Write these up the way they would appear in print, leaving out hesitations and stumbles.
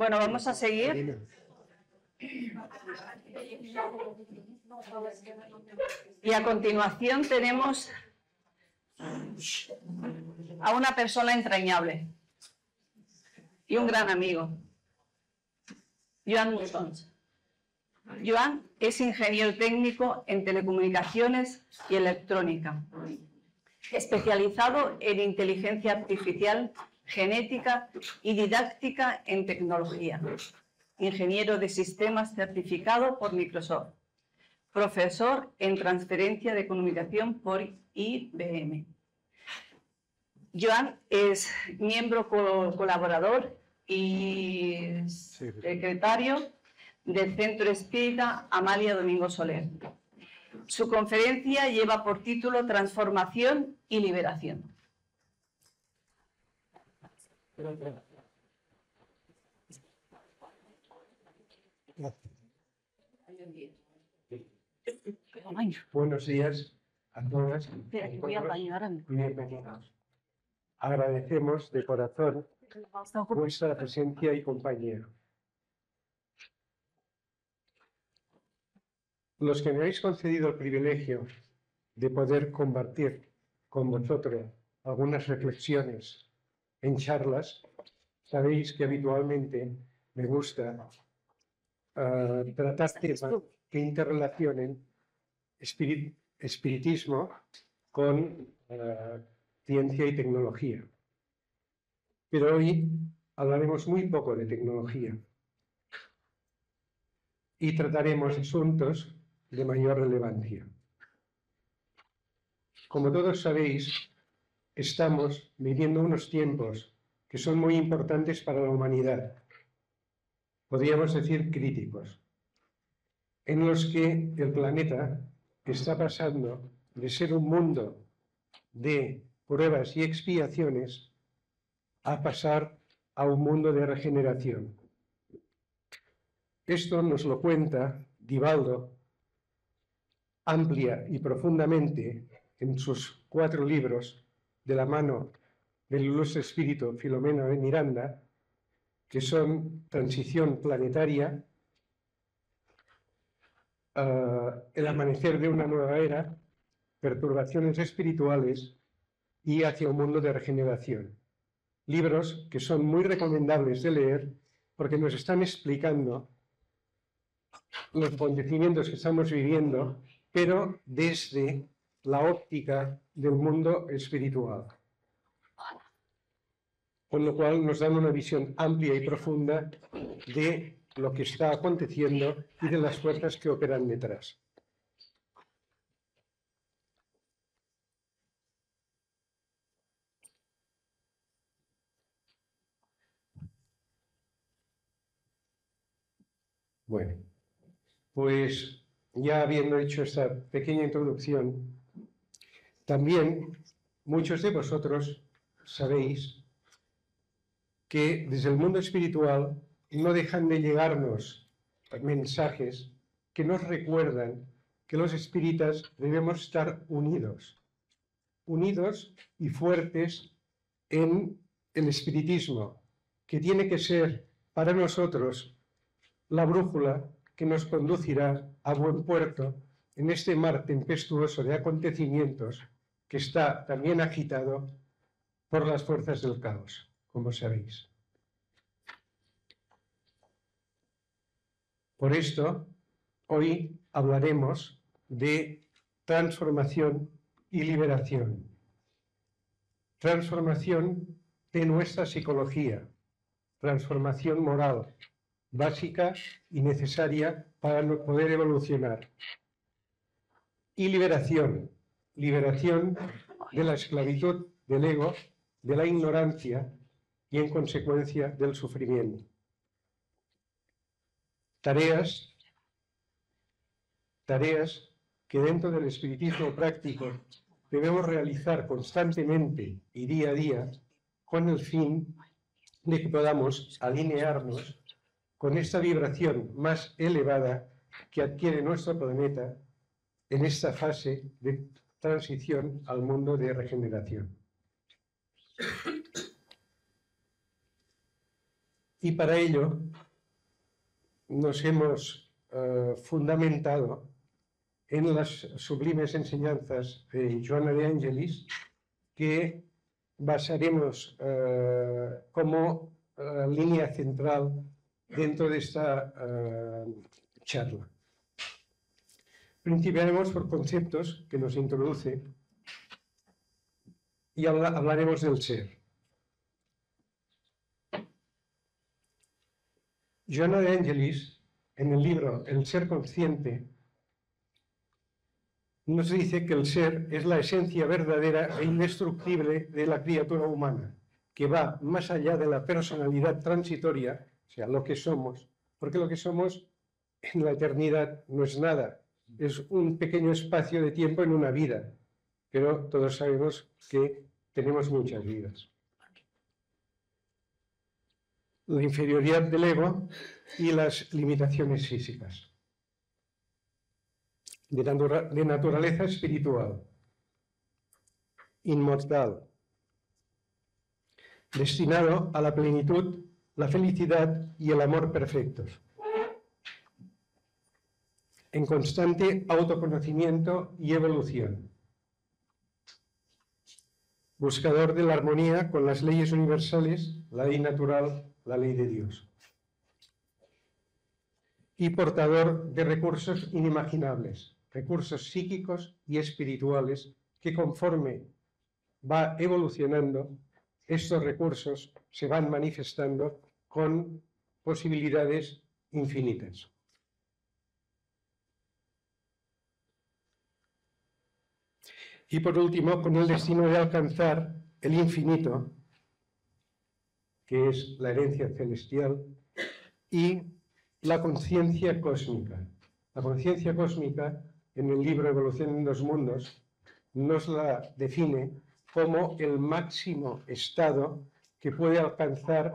Bueno, vamos a seguir. Y a continuación tenemos a una persona entrañable y un gran amigo, Joan Mussons. Joan es ingeniero técnico en telecomunicaciones y electrónica, especializado en inteligencia artificial, genética y didáctica en tecnología. Ingeniero de sistemas certificado por Microsoft. Profesor en transferencia de comunicación por IBM. Joan es miembro colaborador y secretario del Centro Espírita Amalia Domingo Soler. Su conferencia lleva por título Transformación y Liberación. Buenos días a todas y bienvenidos. Agradecemos de corazón vuestra presencia y compañía. Los que me habéis concedido el privilegio de poder compartir con vosotros algunas reflexiones en charlas, sabéis que habitualmente me gusta tratar temas que interrelacionen espiritismo con ciencia y tecnología. Pero hoy hablaremos muy poco de tecnología y trataremos asuntos de mayor relevancia. Como todos sabéis, estamos viviendo unos tiempos que son muy importantes para la humanidad, podríamos decir críticos, en los que el planeta está pasando de ser un mundo de pruebas y expiaciones a pasar a un mundo de regeneración. Esto nos lo cuenta Divaldo amplia y profundamente en sus 4 libros de la mano del ilustre espíritu Filomeno de Miranda, que son Transición planetaria, El amanecer de una nueva era, Perturbaciones espirituales y Hacia un mundo de regeneración. Libros que son muy recomendables de leer porque nos están explicando los acontecimientos que estamos viviendo, pero desde la óptica del mundo espiritual. Con lo cual nos dan una visión amplia y profunda de lo que está aconteciendo y de las fuerzas que operan detrás. Bueno, pues ya habiendo hecho esta pequeña introducción, también muchos de vosotros sabéis que desde el mundo espiritual no dejan de llegarnos mensajes que nos recuerdan que los espíritas debemos estar unidos y fuertes en el espiritismo, que tiene que ser para nosotros la brújula que nos conducirá a buen puerto en este mar tempestuoso de acontecimientos que está también agitado por las fuerzas del caos, como sabéis. Por esto, hoy hablaremos de transformación y liberación. Transformación de nuestra psicología, transformación moral, básica y necesaria para poder evolucionar. Y liberación, liberación de la esclavitud del ego, de la ignorancia y, en consecuencia, del sufrimiento. Tareas que dentro del espiritismo práctico debemos realizar constantemente y día a día con el fin de que podamos alinearnos con esta vibración más elevada que adquiere nuestro planeta en esta fase de transición al mundo de regeneración. Y para ello nos hemos fundamentado en las sublimes enseñanzas de Joana de Angelis, que basaremos como línea central dentro de esta charla. Principiaremos por conceptos que nos introduce y hablaremos del ser. Joana de Angelis, en el libro El ser consciente, nos dice que el ser es la esencia verdadera e indestructible de la criatura humana, que va más allá de la personalidad transitoria, o sea, lo que somos, porque lo que somos en la eternidad no es nada, es un pequeño espacio de tiempo en una vida, pero todos sabemos que tenemos muchas vidas. La inferioridad del ego y las limitaciones físicas. De naturaleza espiritual, inmortal, destinado a la plenitud, la felicidad y el amor perfectos, en constante autoconocimiento y evolución, buscador de la armonía con las leyes universales, la ley natural, la ley de Dios, y portador de recursos inimaginables, recursos psíquicos y espirituales que conforme va evolucionando, estos recursos se van manifestando con posibilidades infinitas. Y por último, con el destino de alcanzar el infinito, que es la herencia celestial, y la conciencia cósmica. La conciencia cósmica, en el libro Evolución en dos mundos, nos la define como el máximo estado que puede alcanzar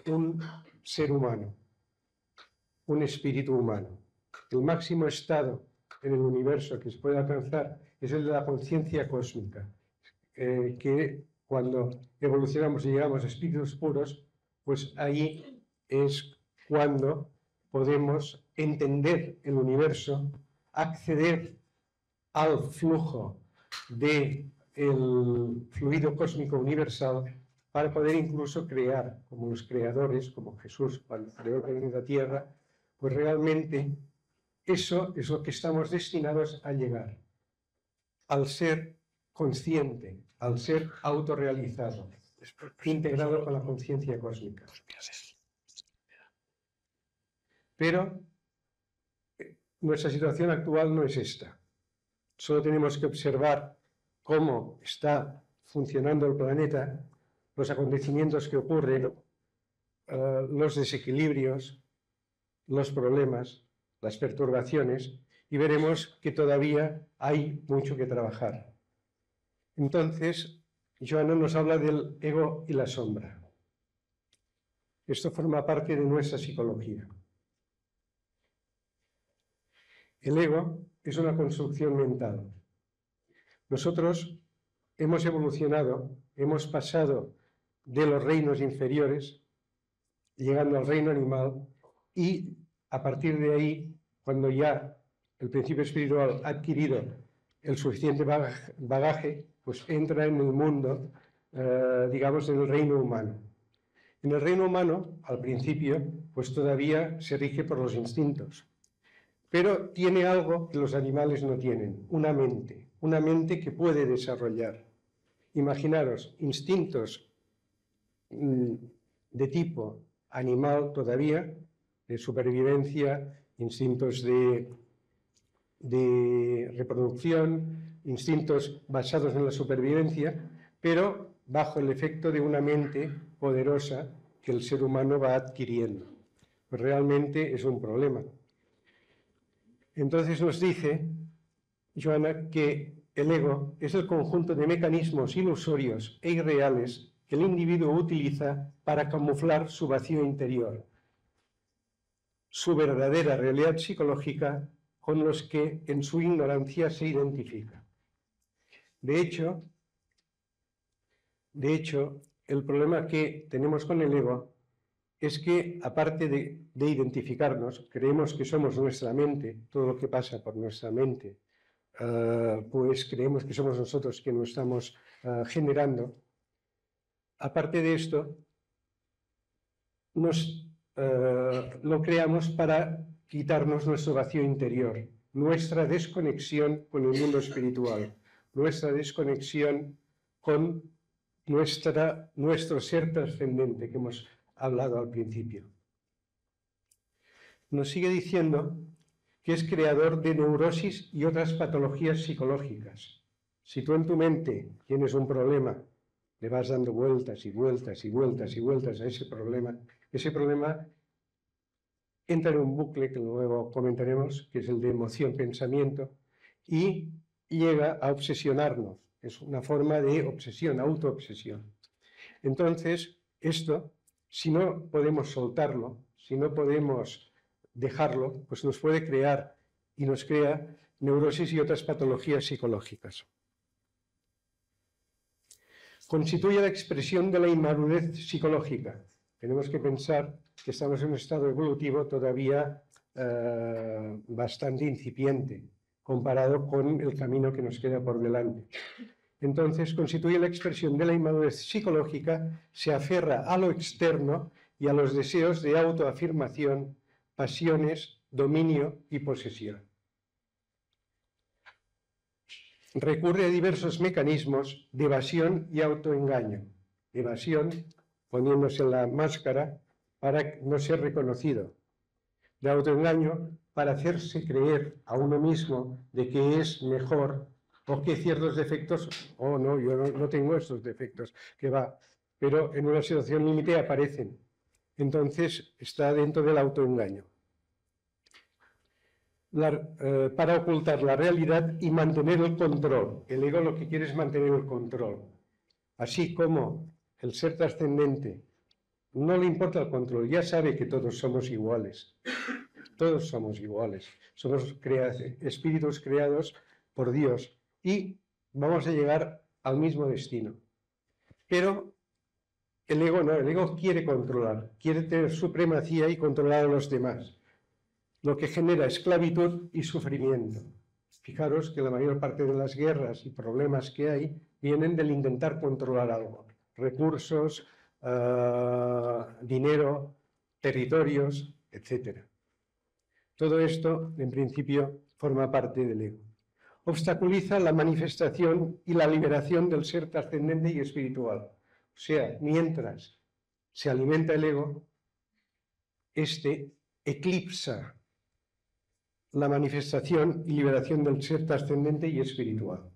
un ser humano, un espíritu humano. El máximo estado en el universo que se puede alcanzar es el de la conciencia cósmica, que cuando evolucionamos y llegamos a espíritus puros, pues ahí es cuando podemos entender el universo, acceder al flujo del fluido cósmico universal para poder incluso crear, como los creadores, como Jesús cuando creó el planeta Tierra, pues realmente eso es lo que estamos destinados a llegar, al ser consciente, al ser autorrealizado, integrado con la conciencia cósmica. Pero nuestra situación actual no es esta. Solo tenemos que observar cómo está funcionando el planeta, los acontecimientos que ocurren, los desequilibrios, los problemas, las perturbaciones, y veremos que todavía hay mucho que trabajar. Entonces, Joana nos habla del ego y la sombra. Esto forma parte de nuestra psicología. El ego es una construcción mental. Nosotros hemos evolucionado, hemos pasado de los reinos inferiores, llegando al reino animal, y a partir de ahí, cuando ya el principio espiritual ha adquirido el suficiente bagaje, pues entra en el mundo, digamos, en el reino humano. En el reino humano, al principio, pues todavía se rige por los instintos. Pero tiene algo que los animales no tienen, una mente que puede desarrollar. Imaginaros, instintos de tipo animal todavía, de supervivencia, instintos de reproducción, instintos basados en la supervivencia, pero bajo el efecto de una mente poderosa que el ser humano va adquiriendo. Pues realmente es un problema. Entonces nos dice Joana que el ego es el conjunto de mecanismos ilusorios e irreales que el individuo utiliza para camuflar su vacío interior, su verdadera realidad psicológica con los que en su ignorancia se identifica. De hecho, el problema que tenemos con el ego es que, aparte de identificarnos, creemos que somos nuestra mente, todo lo que pasa por nuestra mente, pues creemos que somos nosotros que lo estamos generando. Aparte de esto, lo creamos para quitarnos nuestro vacío interior, nuestra desconexión con el mundo espiritual, nuestra desconexión con nuestro ser trascendente que hemos hablado al principio. Nos sigue diciendo que es creador de neurosis y otras patologías psicológicas. Si tú en tu mente tienes un problema, le vas dando vueltas y vueltas y vueltas y vueltas a ese problema entra en un bucle que luego comentaremos, que es el de emoción-pensamiento, y llega a obsesionarnos. Es una forma de obsesión, autoobsesión. Entonces, esto, si no podemos soltarlo, si no podemos dejarlo, pues nos puede crear y nos crea neurosis y otras patologías psicológicas. Constituye la expresión de la inmadurez psicológica. Tenemos que pensar que estamos en un estado evolutivo todavía bastante incipiente comparado con el camino que nos queda por delante. Entonces, constituye la expresión de la inmadurez psicológica, se aferra a lo externo y a los deseos de autoafirmación, pasiones, dominio y posesión. Recurre a diversos mecanismos de evasión y autoengaño. Evasión, poniéndose la máscara para no ser reconocido. De autoengaño, para hacerse creer a uno mismo de que es mejor o que ciertos defectos, no, yo no tengo estos defectos, que va, pero en una situación límite aparecen. Entonces está dentro del autoengaño. Para ocultar la realidad y mantener el control. El ego lo que quiere es mantener el control. Así como el ser trascendente no le importa el control, ya sabe que todos somos iguales. Todos somos iguales. Somos espíritus creados por Dios y vamos a llegar al mismo destino. Pero el ego no, el ego quiere controlar, quiere tener supremacía y controlar a los demás, lo que genera esclavitud y sufrimiento. Fijaros que la mayor parte de las guerras y problemas que hay vienen del intentar controlar algo. Recursos, dinero, territorios, etc. Todo esto, en principio, forma parte del ego. Obstaculiza la manifestación y la liberación del ser trascendente y espiritual. O sea, mientras se alimenta el ego, este eclipsa la manifestación y liberación del ser trascendente y espiritual.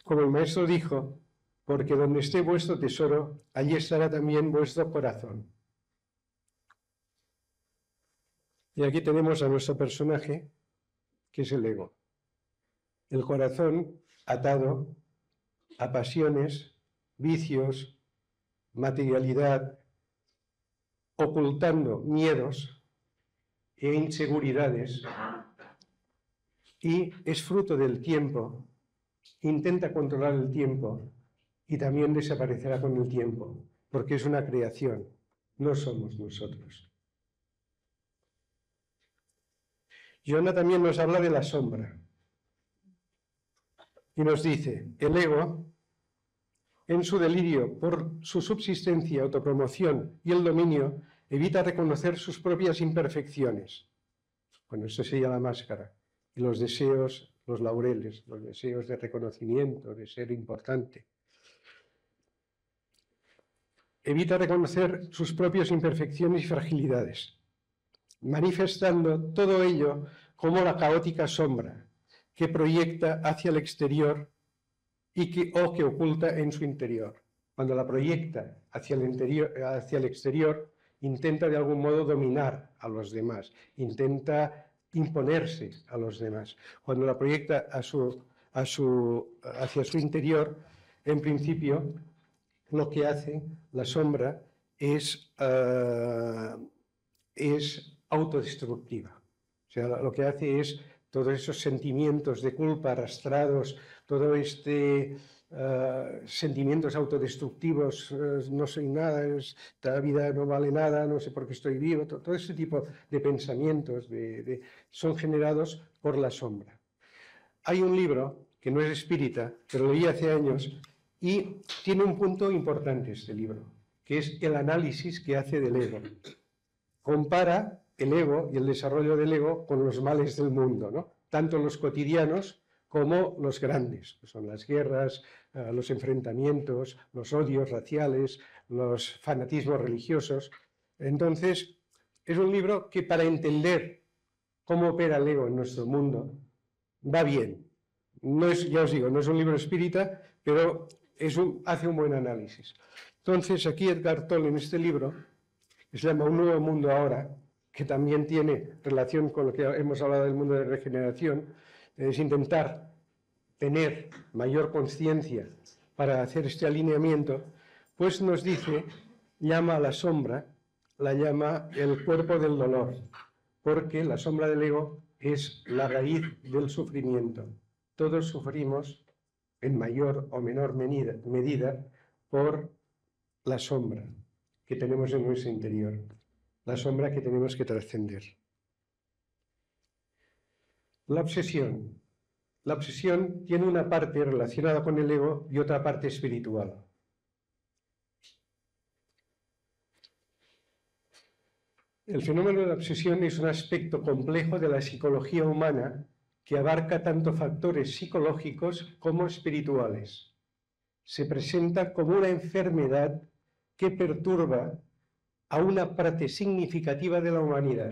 Como el maestro dijo, porque donde esté vuestro tesoro, allí estará también vuestro corazón. Y aquí tenemos a nuestro personaje, que es el ego. El corazón atado a pasiones, vicios, materialidad, ocultando miedos e inseguridades, y es fruto del tiempo, intenta controlar el tiempo y también desaparecerá con el tiempo, porque es una creación, no somos nosotros. Johanna también nos habla de la sombra y nos dice, el ego, en su delirio por su subsistencia, autopromoción y el dominio, evita reconocer sus propias imperfecciones. Bueno, esto sería la máscara. Y los deseos, los laureles, los deseos de reconocimiento, de ser importante. Evita reconocer sus propias imperfecciones y fragilidades, manifestando todo ello como la caótica sombra que proyecta hacia el exterior o que oculta en su interior. Cuando la proyecta hacia el exterior, intenta de algún modo dominar a los demás, intenta imponerse a los demás. Cuando la proyecta hacia su interior, en principio, lo que hace la sombra es autodestructiva. O sea, lo que hace es todos esos sentimientos de culpa arrastrados, todo este sentimientos autodestructivos, no soy nada, esta vida no vale nada, no sé por qué estoy vivo, todo ese tipo de pensamientos son generados por la sombra. Hay un libro que no es espírita, pero lo leí hace años y tiene un punto importante este libro, que es el análisis que hace del ego. Compara el ego y el desarrollo del ego con los males del mundo, ¿no? Tanto los cotidianos como los grandes, que son las guerras, los enfrentamientos, los odios raciales, los fanatismos religiosos. Entonces, es un libro que para entender cómo opera el ego en nuestro mundo, va bien. No es, ya os digo, no es un libro espírita, pero hace un buen análisis. Entonces, aquí Edgar Tolle, en este libro, que se llama Un nuevo mundo ahora, que también tiene relación con lo que hemos hablado del mundo de regeneración, es intentar tener mayor conciencia para hacer este alineamiento, pues nos dice, llama a la sombra, la llama el cuerpo del dolor, porque la sombra del ego es la raíz del sufrimiento. Todos sufrimos en mayor o menor medida por la sombra que tenemos en nuestro interior, la sombra que tenemos que trascender. La obsesión. La obsesión tiene una parte relacionada con el ego y otra parte espiritual. El fenómeno de la obsesión es un aspecto complejo de la psicología humana que abarca tanto factores psicológicos como espirituales. Se presenta como una enfermedad que perturba a una parte significativa de la humanidad.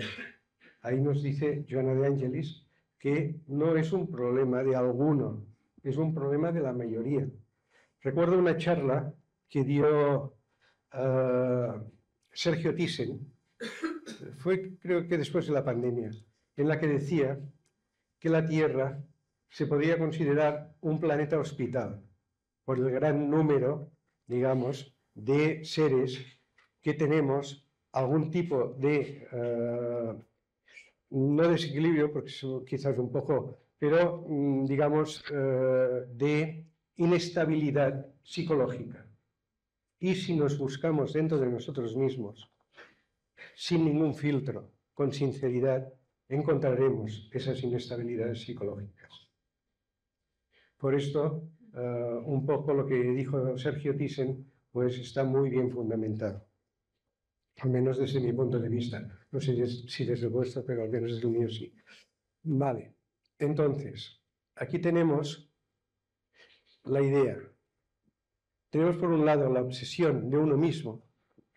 Ahí nos dice Joana de Angelis que no es un problema de alguno, es un problema de la mayoría. Recuerdo una charla que dio Sergio Thyssen, fue creo que después de la pandemia, en la que decía que la Tierra se podría considerar un planeta hospital por el gran número, digamos, de seres que tenemos algún tipo de, no desequilibrio, porque eso quizás un poco, pero digamos, de inestabilidad psicológica. Y si nos buscamos dentro de nosotros mismos, sin ningún filtro, con sinceridad, encontraremos esas inestabilidades psicológicas. Por esto, un poco lo que dijo Sergio Thyssen, pues está muy bien fundamentado, al menos desde mi punto de vista. No sé si desde el vuestro, pero al menos desde el mío sí. Vale, entonces, aquí tenemos la idea. Tenemos por un lado la obsesión de uno mismo.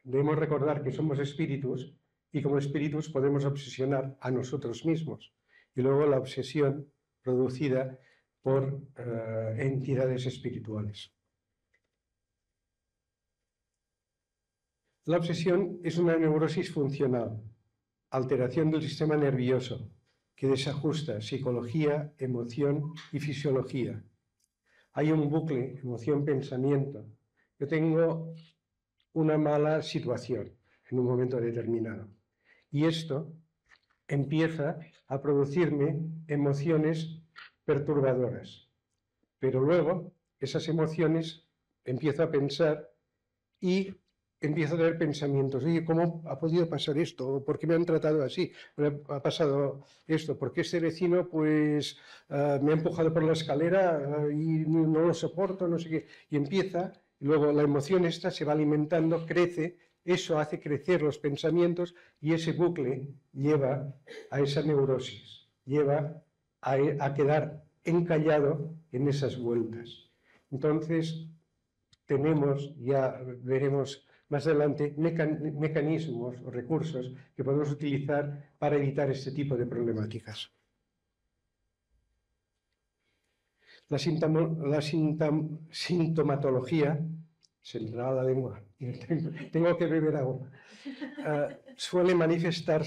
Debemos recordar que somos espíritus y como espíritus podemos obsesionar a nosotros mismos. Y luego la obsesión producida por entidades espirituales. La obsesión es una neurosis funcional, alteración del sistema nervioso, que desajusta psicología, emoción y fisiología. Hay un bucle, emoción-pensamiento. Yo tengo una mala situación en un momento determinado. Y esto empieza a producirme emociones perturbadoras. Pero luego esas emociones empiezo a pensar y empiezo a tener pensamientos. Oye, ¿cómo ha podido pasar esto? ¿Por qué me han tratado así? ¿Ha pasado esto? ¿Por qué este vecino pues, me ha empujado por la escalera y no lo soporto? No sé qué. Y empieza, y luego la emoción esta se va alimentando, crece, eso hace crecer los pensamientos y ese bucle lleva a esa neurosis, lleva a quedar encallado en esas vueltas. Entonces, tenemos, ya veremos más adelante, mecanismos o recursos que podemos utilizar para evitar este tipo de problemáticas. La sintomatología, se me traba la lengua, tengo que beber agua, suele manifestar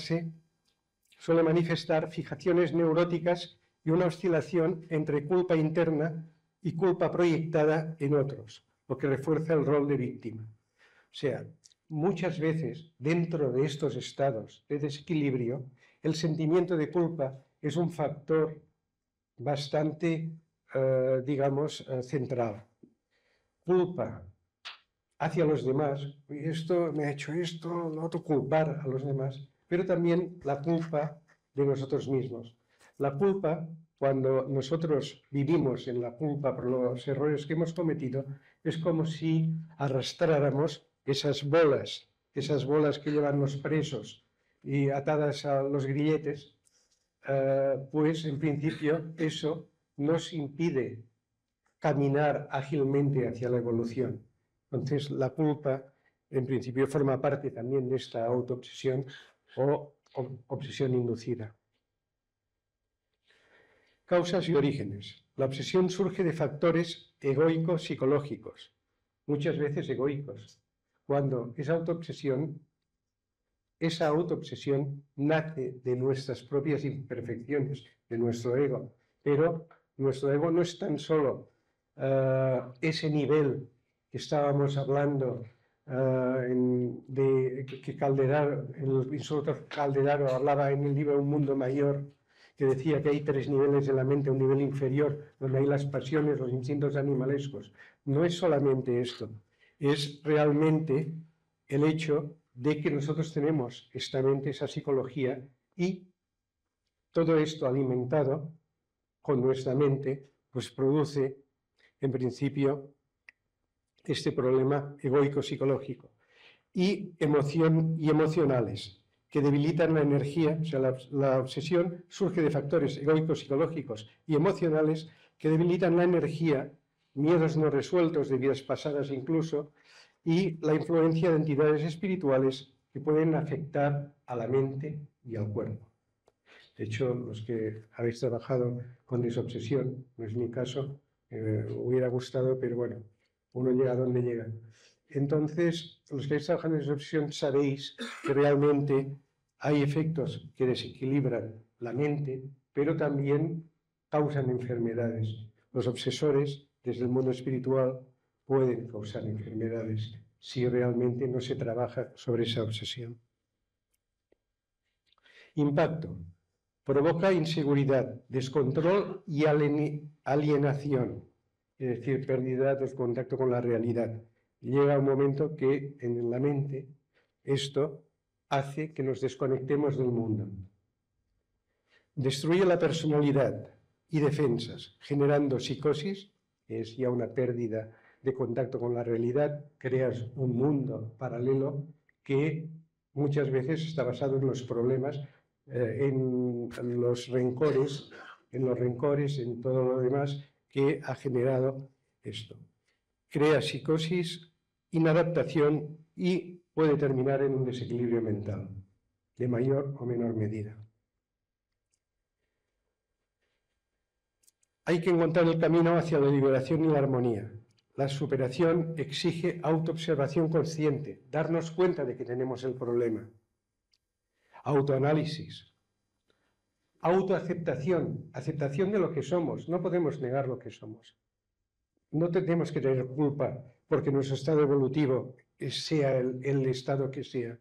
fijaciones neuróticas y una oscilación entre culpa interna y culpa proyectada en otros, lo que refuerza el rol de víctima. O sea, muchas veces dentro de estos estados de desequilibrio, el sentimiento de culpa es un factor bastante, digamos, central. Culpa hacia los demás, esto me ha hecho esto, lo otro, culpar a los demás, pero también la culpa de nosotros mismos. La culpa, cuando nosotros vivimos en la culpa por los errores que hemos cometido, es como si arrastráramos esas bolas que llevan los presos y atadas a los grilletes, pues en principio eso nos impide caminar ágilmente hacia la evolución. Entonces la culpa en principio forma parte también de esta autoobsesión o obsesión inducida. Causas y orígenes. La obsesión surge de factores egoicos psicológicos, muchas veces egoicos, cuando esa autoobsesión nace de nuestras propias imperfecciones, de nuestro ego, pero nuestro ego no es tan solo ese nivel que estábamos hablando que Calderaro, el instructor Calderaro hablaba en el libro Un mundo mayor, que decía que hay 3 niveles de la mente, un nivel inferior, donde hay las pasiones, los instintos animalescos. No es solamente esto, es realmente el hecho de que nosotros tenemos esta mente, esa psicología, y todo esto alimentado con nuestra mente, pues produce, en principio, este problema egoico psicológico. Y emocionales, que debilitan la energía, o sea, la obsesión surge de factores egoicos psicológicos y emocionales que debilitan la energía, miedos no resueltos de vidas pasadas incluso, y la influencia de entidades espirituales que pueden afectar a la mente y al cuerpo. De hecho, los que habéis trabajado con desobsesión, no es mi caso, hubiera gustado, pero bueno, uno llega a donde llega. Entonces, los que habéis trabajado en desobsesión sabéis que realmente hay efectos que desequilibran la mente, pero también causan enfermedades. Los obsesores, desde el mundo espiritual, pueden causar enfermedades si realmente no se trabaja sobre esa obsesión. Impacto. Provoca inseguridad, descontrol y alienación, es decir, pérdida del contacto con la realidad. Llega un momento que en la mente esto hace que nos desconectemos del mundo. Destruye la personalidad y defensas, generando psicosis, que es ya una pérdida de contacto con la realidad. Creas un mundo paralelo que muchas veces está basado en los problemas, en los rencores, en todo lo demás que ha generado esto. Crea psicosis, inadaptación y puede terminar en un desequilibrio mental, de mayor o menor medida. Hay que encontrar el camino hacia la liberación y la armonía. La superación exige autoobservación consciente, darnos cuenta de que tenemos el problema. Autoanálisis. Autoaceptación, aceptación de lo que somos. No podemos negar lo que somos. No tenemos que tener culpa porque nuestro estado evolutivo sea el estado que sea.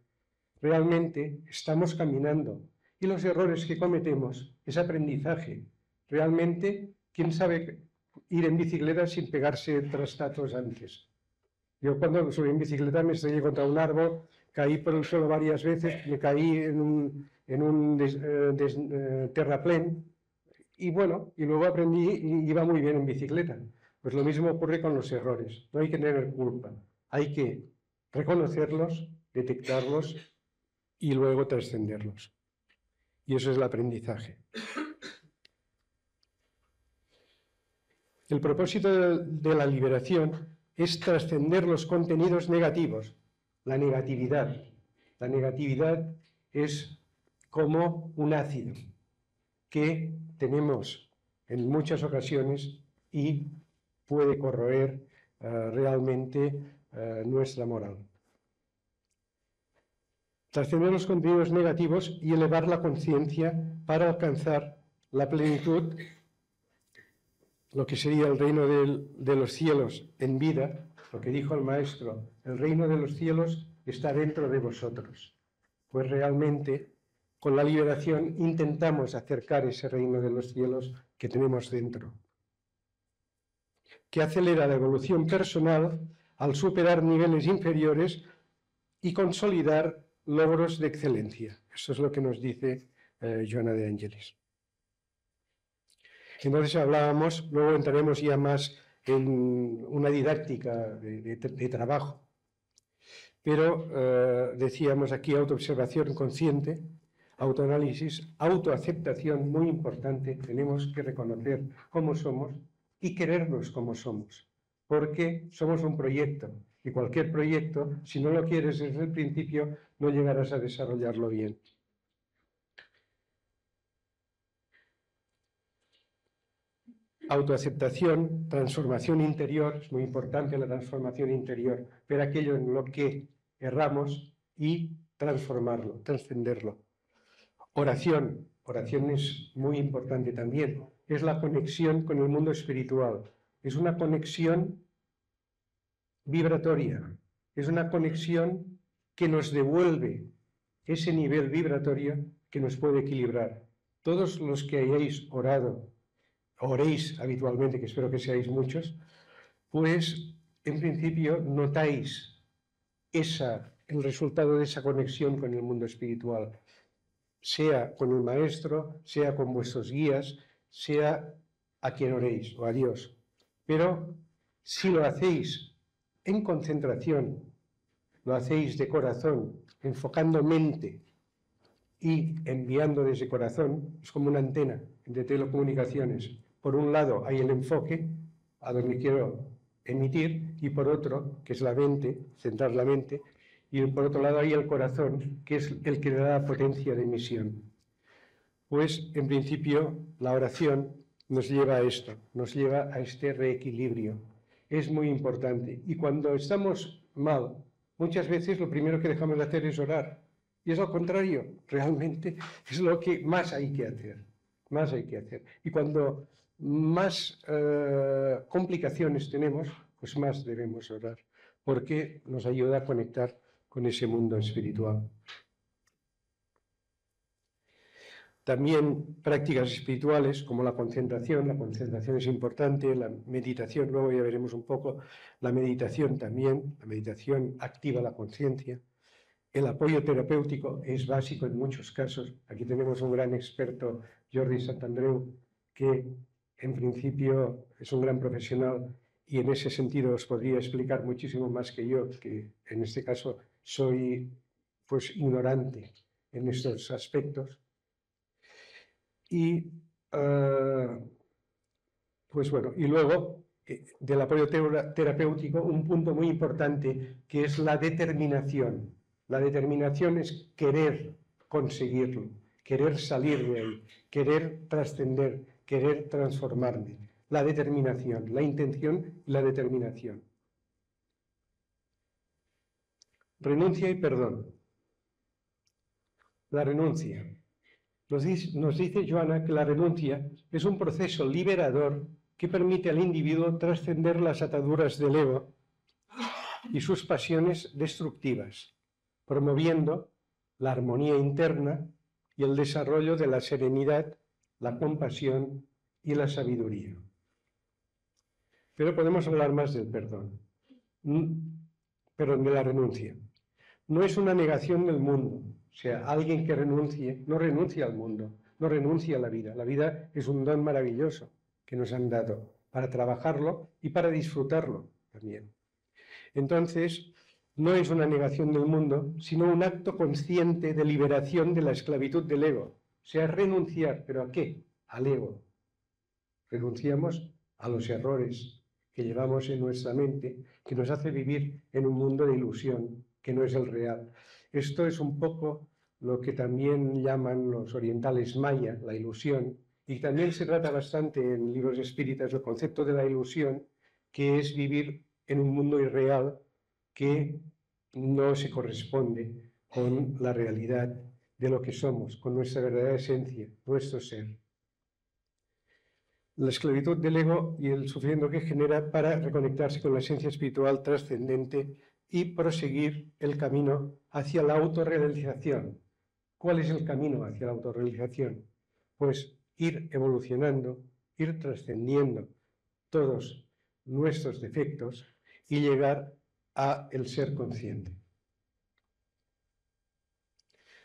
Realmente estamos caminando y los errores que cometemos es aprendizaje. Realmente, ¿quién sabe ir en bicicleta sin pegarse trastazos antes? Yo cuando subí en bicicleta me estrellé contra un árbol, caí por el suelo varias veces, me caí en un terraplén y bueno, y luego aprendí y iba muy bien en bicicleta. Pues lo mismo ocurre con los errores. No hay que tener culpa. Hay que reconocerlos, detectarlos y luego trascenderlos. Y eso es el aprendizaje. El propósito de la liberación es trascender los contenidos negativos, la negatividad. La negatividad es como un ácido que tenemos en muchas ocasiones y puede corroer realmente nuestra moral. Trascender los contenidos negativos y elevar la conciencia para alcanzar la plenitud, lo que sería el reino de los cielos en vida, lo que dijo el Maestro, el reino de los cielos está dentro de vosotros. Pues realmente con la liberación intentamos acercar ese reino de los cielos que tenemos dentro, que acelera la evolución personal al superar niveles inferiores y consolidar logros de excelencia. Eso es lo que nos dice Joana de Angelis. Entonces hablábamos, luego entraremos ya más en una didáctica de trabajo, pero decíamos aquí autoobservación consciente, autoanálisis, autoaceptación, muy importante. Tenemos que reconocer cómo somos y querernos como somos, porque somos un proyecto y cualquier proyecto, si no lo quieres desde el principio, no llegarás a desarrollarlo bien. Autoaceptación, transformación interior, es muy importante la transformación interior, ver aquello en lo que erramos y transformarlo, trascenderlo. Oración, oración es muy importante también, es la conexión con el mundo espiritual, es una conexión vibratoria, es una conexión que nos devuelve ese nivel vibratorio que nos puede equilibrar. Todos los que hayáis orado, oréis habitualmente, que espero que seáis muchos, pues en principio notáis el resultado de esa conexión con el mundo espiritual, sea con el maestro, sea con vuestros guías, sea a quien oréis o a Dios. Pero si lo hacéis en concentración, lo hacéis de corazón, enfocando mente y enviando desde corazón, es como una antena de telecomunicaciones. Por un lado hay el enfoque, a donde quiero emitir, y por otro, que es la mente, centrar la mente, y por otro lado hay el corazón, que es el que le da la potencia de emisión. Pues, en principio, la oración nos lleva a esto, nos lleva a este reequilibrio. Es muy importante. Y cuando estamos mal, muchas veces lo primero que dejamos de hacer es orar. Y es al contrario, realmente es lo que más hay que hacer. Más hay que hacer. Y cuando más complicaciones tenemos, pues más debemos orar, porque nos ayuda a conectar con ese mundo espiritual. También prácticas espirituales como la concentración es importante, la meditación, luego ya veremos un poco, la meditación también, la meditación activa la conciencia. El apoyo terapéutico es básico en muchos casos. Aquí tenemos un gran experto, Jordi Santandreu, que en principio es un gran profesional y en ese sentido os podría explicar muchísimo más que yo, que en este caso soy pues ignorante en estos aspectos. Y pues bueno, y luego del apoyo terapéutico un punto muy importante que es la determinación. La determinación es querer conseguirlo, querer salir de ahí, querer trascender, querer transformarme. La determinación, la intención y la determinación. Renuncia y perdón. La renuncia. Nos dice Joana que la renuncia es un proceso liberador que permite al individuo trascender las ataduras del ego y sus pasiones destructivas, promoviendo la armonía interna y el desarrollo de la serenidad, la compasión y la sabiduría. Pero podemos hablar más del perdón, de la renuncia. No es una negación del mundo. O sea, alguien que renuncie, no renuncia al mundo, no renuncia a la vida. La vida es un don maravilloso que nos han dado para trabajarlo y para disfrutarlo también. Entonces, no es una negación del mundo, sino un acto consciente de liberación de la esclavitud del ego. O sea, renunciar, ¿pero a qué? Al ego. Renunciamos a los errores que llevamos en nuestra mente, que nos hace vivir en un mundo de ilusión, que no es el real. Esto es un poco lo que también llaman los orientales maya, la ilusión, y también se trata bastante en libros espíritas el concepto de la ilusión, que es vivir en un mundo irreal que no se corresponde con la realidad de lo que somos, con nuestra verdadera esencia, nuestro ser. La esclavitud del ego y el sufrimiento que genera para reconectarse con la esencia espiritual trascendente y proseguir el camino hacia la autorrealización, ¿Cuál es el camino hacia la autorrealización? Pues ir evolucionando, ir trascendiendo todos nuestros defectos y llegar a el ser consciente.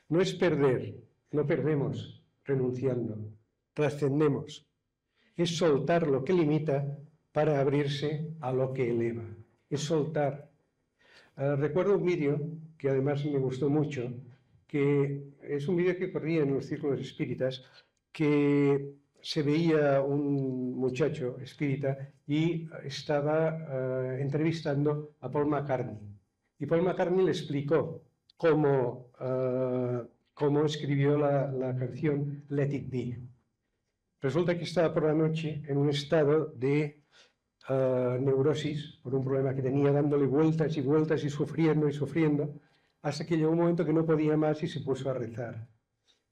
No es perder, no perdemos renunciando, trascendemos. Es soltar lo que limita para abrirse a lo que eleva. Es soltar. Recuerdo un vídeo que además me gustó mucho, que es un vídeo que corría en los círculos espíritas, que se veía un muchacho espírita y estaba entrevistando a Paul McCartney. Y Paul McCartney le explicó cómo escribió la canción Let It Be. Resulta que estaba por la noche en un estado de neurosis por un problema que tenía, dándole vueltas y vueltas y sufriendo, hasta que llegó un momento que no podía más y se puso a rezar.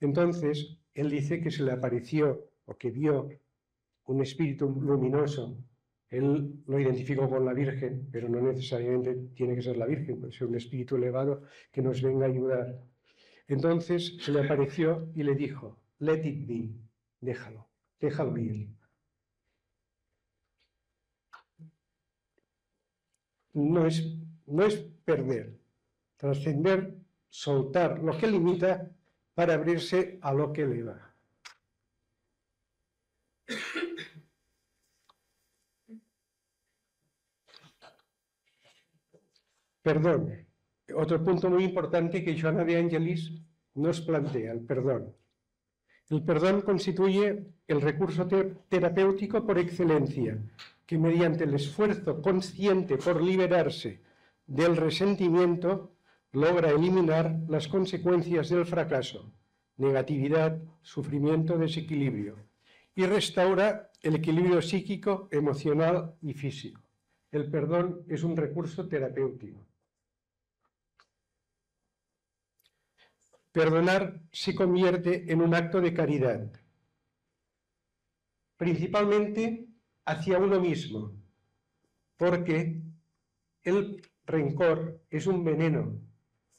Entonces, él dice que se le apareció o que vio un espíritu luminoso. Él lo identificó con la Virgen, pero no necesariamente tiene que ser la Virgen, puede ser un espíritu elevado que nos venga a ayudar. Entonces se le apareció y le dijo, let it be, déjalo ir. No es perder, trascender, soltar lo que limita para abrirse a lo que eleva. Perdón. Otro punto muy importante que Joana de Angelis nos plantea, el perdón. El perdón constituye el recurso terapéutico por excelencia, que mediante el esfuerzo consciente por liberarse del resentimiento logra eliminar las consecuencias del fracaso, negatividad, sufrimiento, desequilibrio, y restaura el equilibrio psíquico, emocional y físico. El perdón es un recurso terapéutico. Perdonar se convierte en un acto de caridad, principalmente hacia uno mismo, porque el rencor es un veneno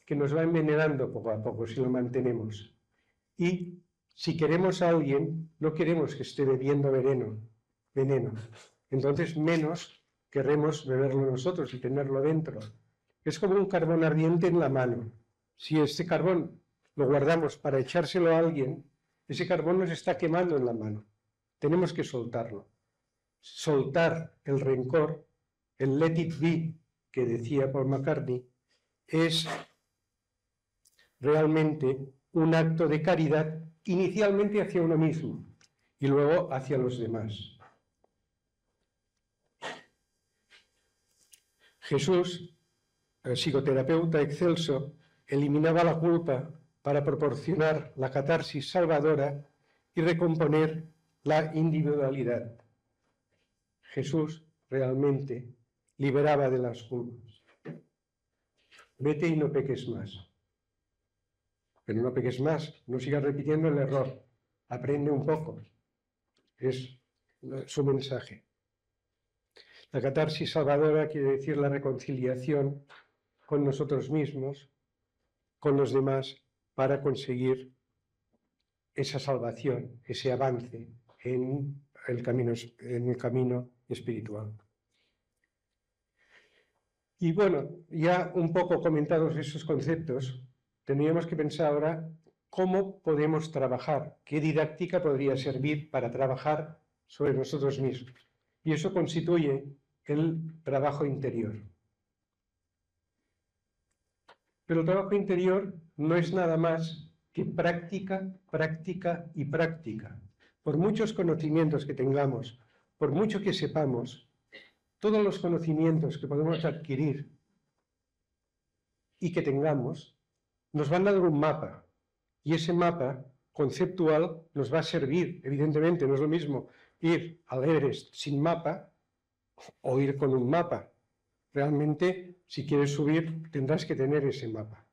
que nos va envenenando poco a poco si lo mantenemos. Y si queremos a alguien, no queremos que esté bebiendo veneno. Entonces menos querremos beberlo nosotros y tenerlo dentro. Es como un carbón ardiente en la mano. Si este carbón lo guardamos para echárselo a alguien, ese carbón nos está quemando en la mano. Tenemos que soltarlo. Soltar el rencor, el let it be, que decía Paul McCartney, es realmente un acto de caridad inicialmente hacia uno mismo y luego hacia los demás. Jesús, el psicoterapeuta excelso, eliminaba la culpa para proporcionar la catarsis salvadora y recomponer la individualidad. Jesús realmente liberaba de las culpas. Vete y no peques más. Pero no peques más, no sigas repitiendo el error. Aprende un poco. Es su mensaje. La catarsis salvadora quiere decir la reconciliación con nosotros mismos, con los demás, para conseguir esa salvación, ese avance en el camino espiritual. Y bueno, ya un poco comentados esos conceptos, tendríamos que pensar ahora cómo podemos trabajar, qué didáctica podría servir para trabajar sobre nosotros mismos. Y eso constituye el trabajo interior. Pero el trabajo interior no es nada más que práctica, práctica y práctica. Por muchos conocimientos que tengamos, por mucho que sepamos, todos los conocimientos que podemos adquirir y que tengamos, nos van a dar un mapa. Y ese mapa conceptual nos va a servir, evidentemente, no es lo mismo ir al Everest sin mapa o ir con un mapa. Realmente, si quieres subir, tendrás que tener ese mapa.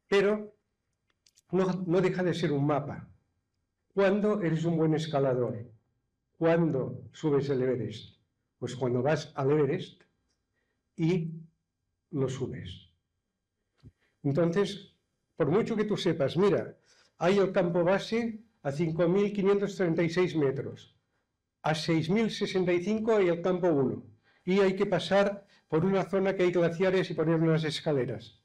Pero no deja de ser un mapa. ¿Cuándo eres un buen escalador? ¿Cuándo subes el Everest? Pues cuando vas al Everest y lo subes. Entonces, por mucho que tú sepas, mira, hay el campo base a 5.536 metros. A 6.065 hay el campo 1. Y hay que pasar por una zona que hay glaciares y poner unas escaleras.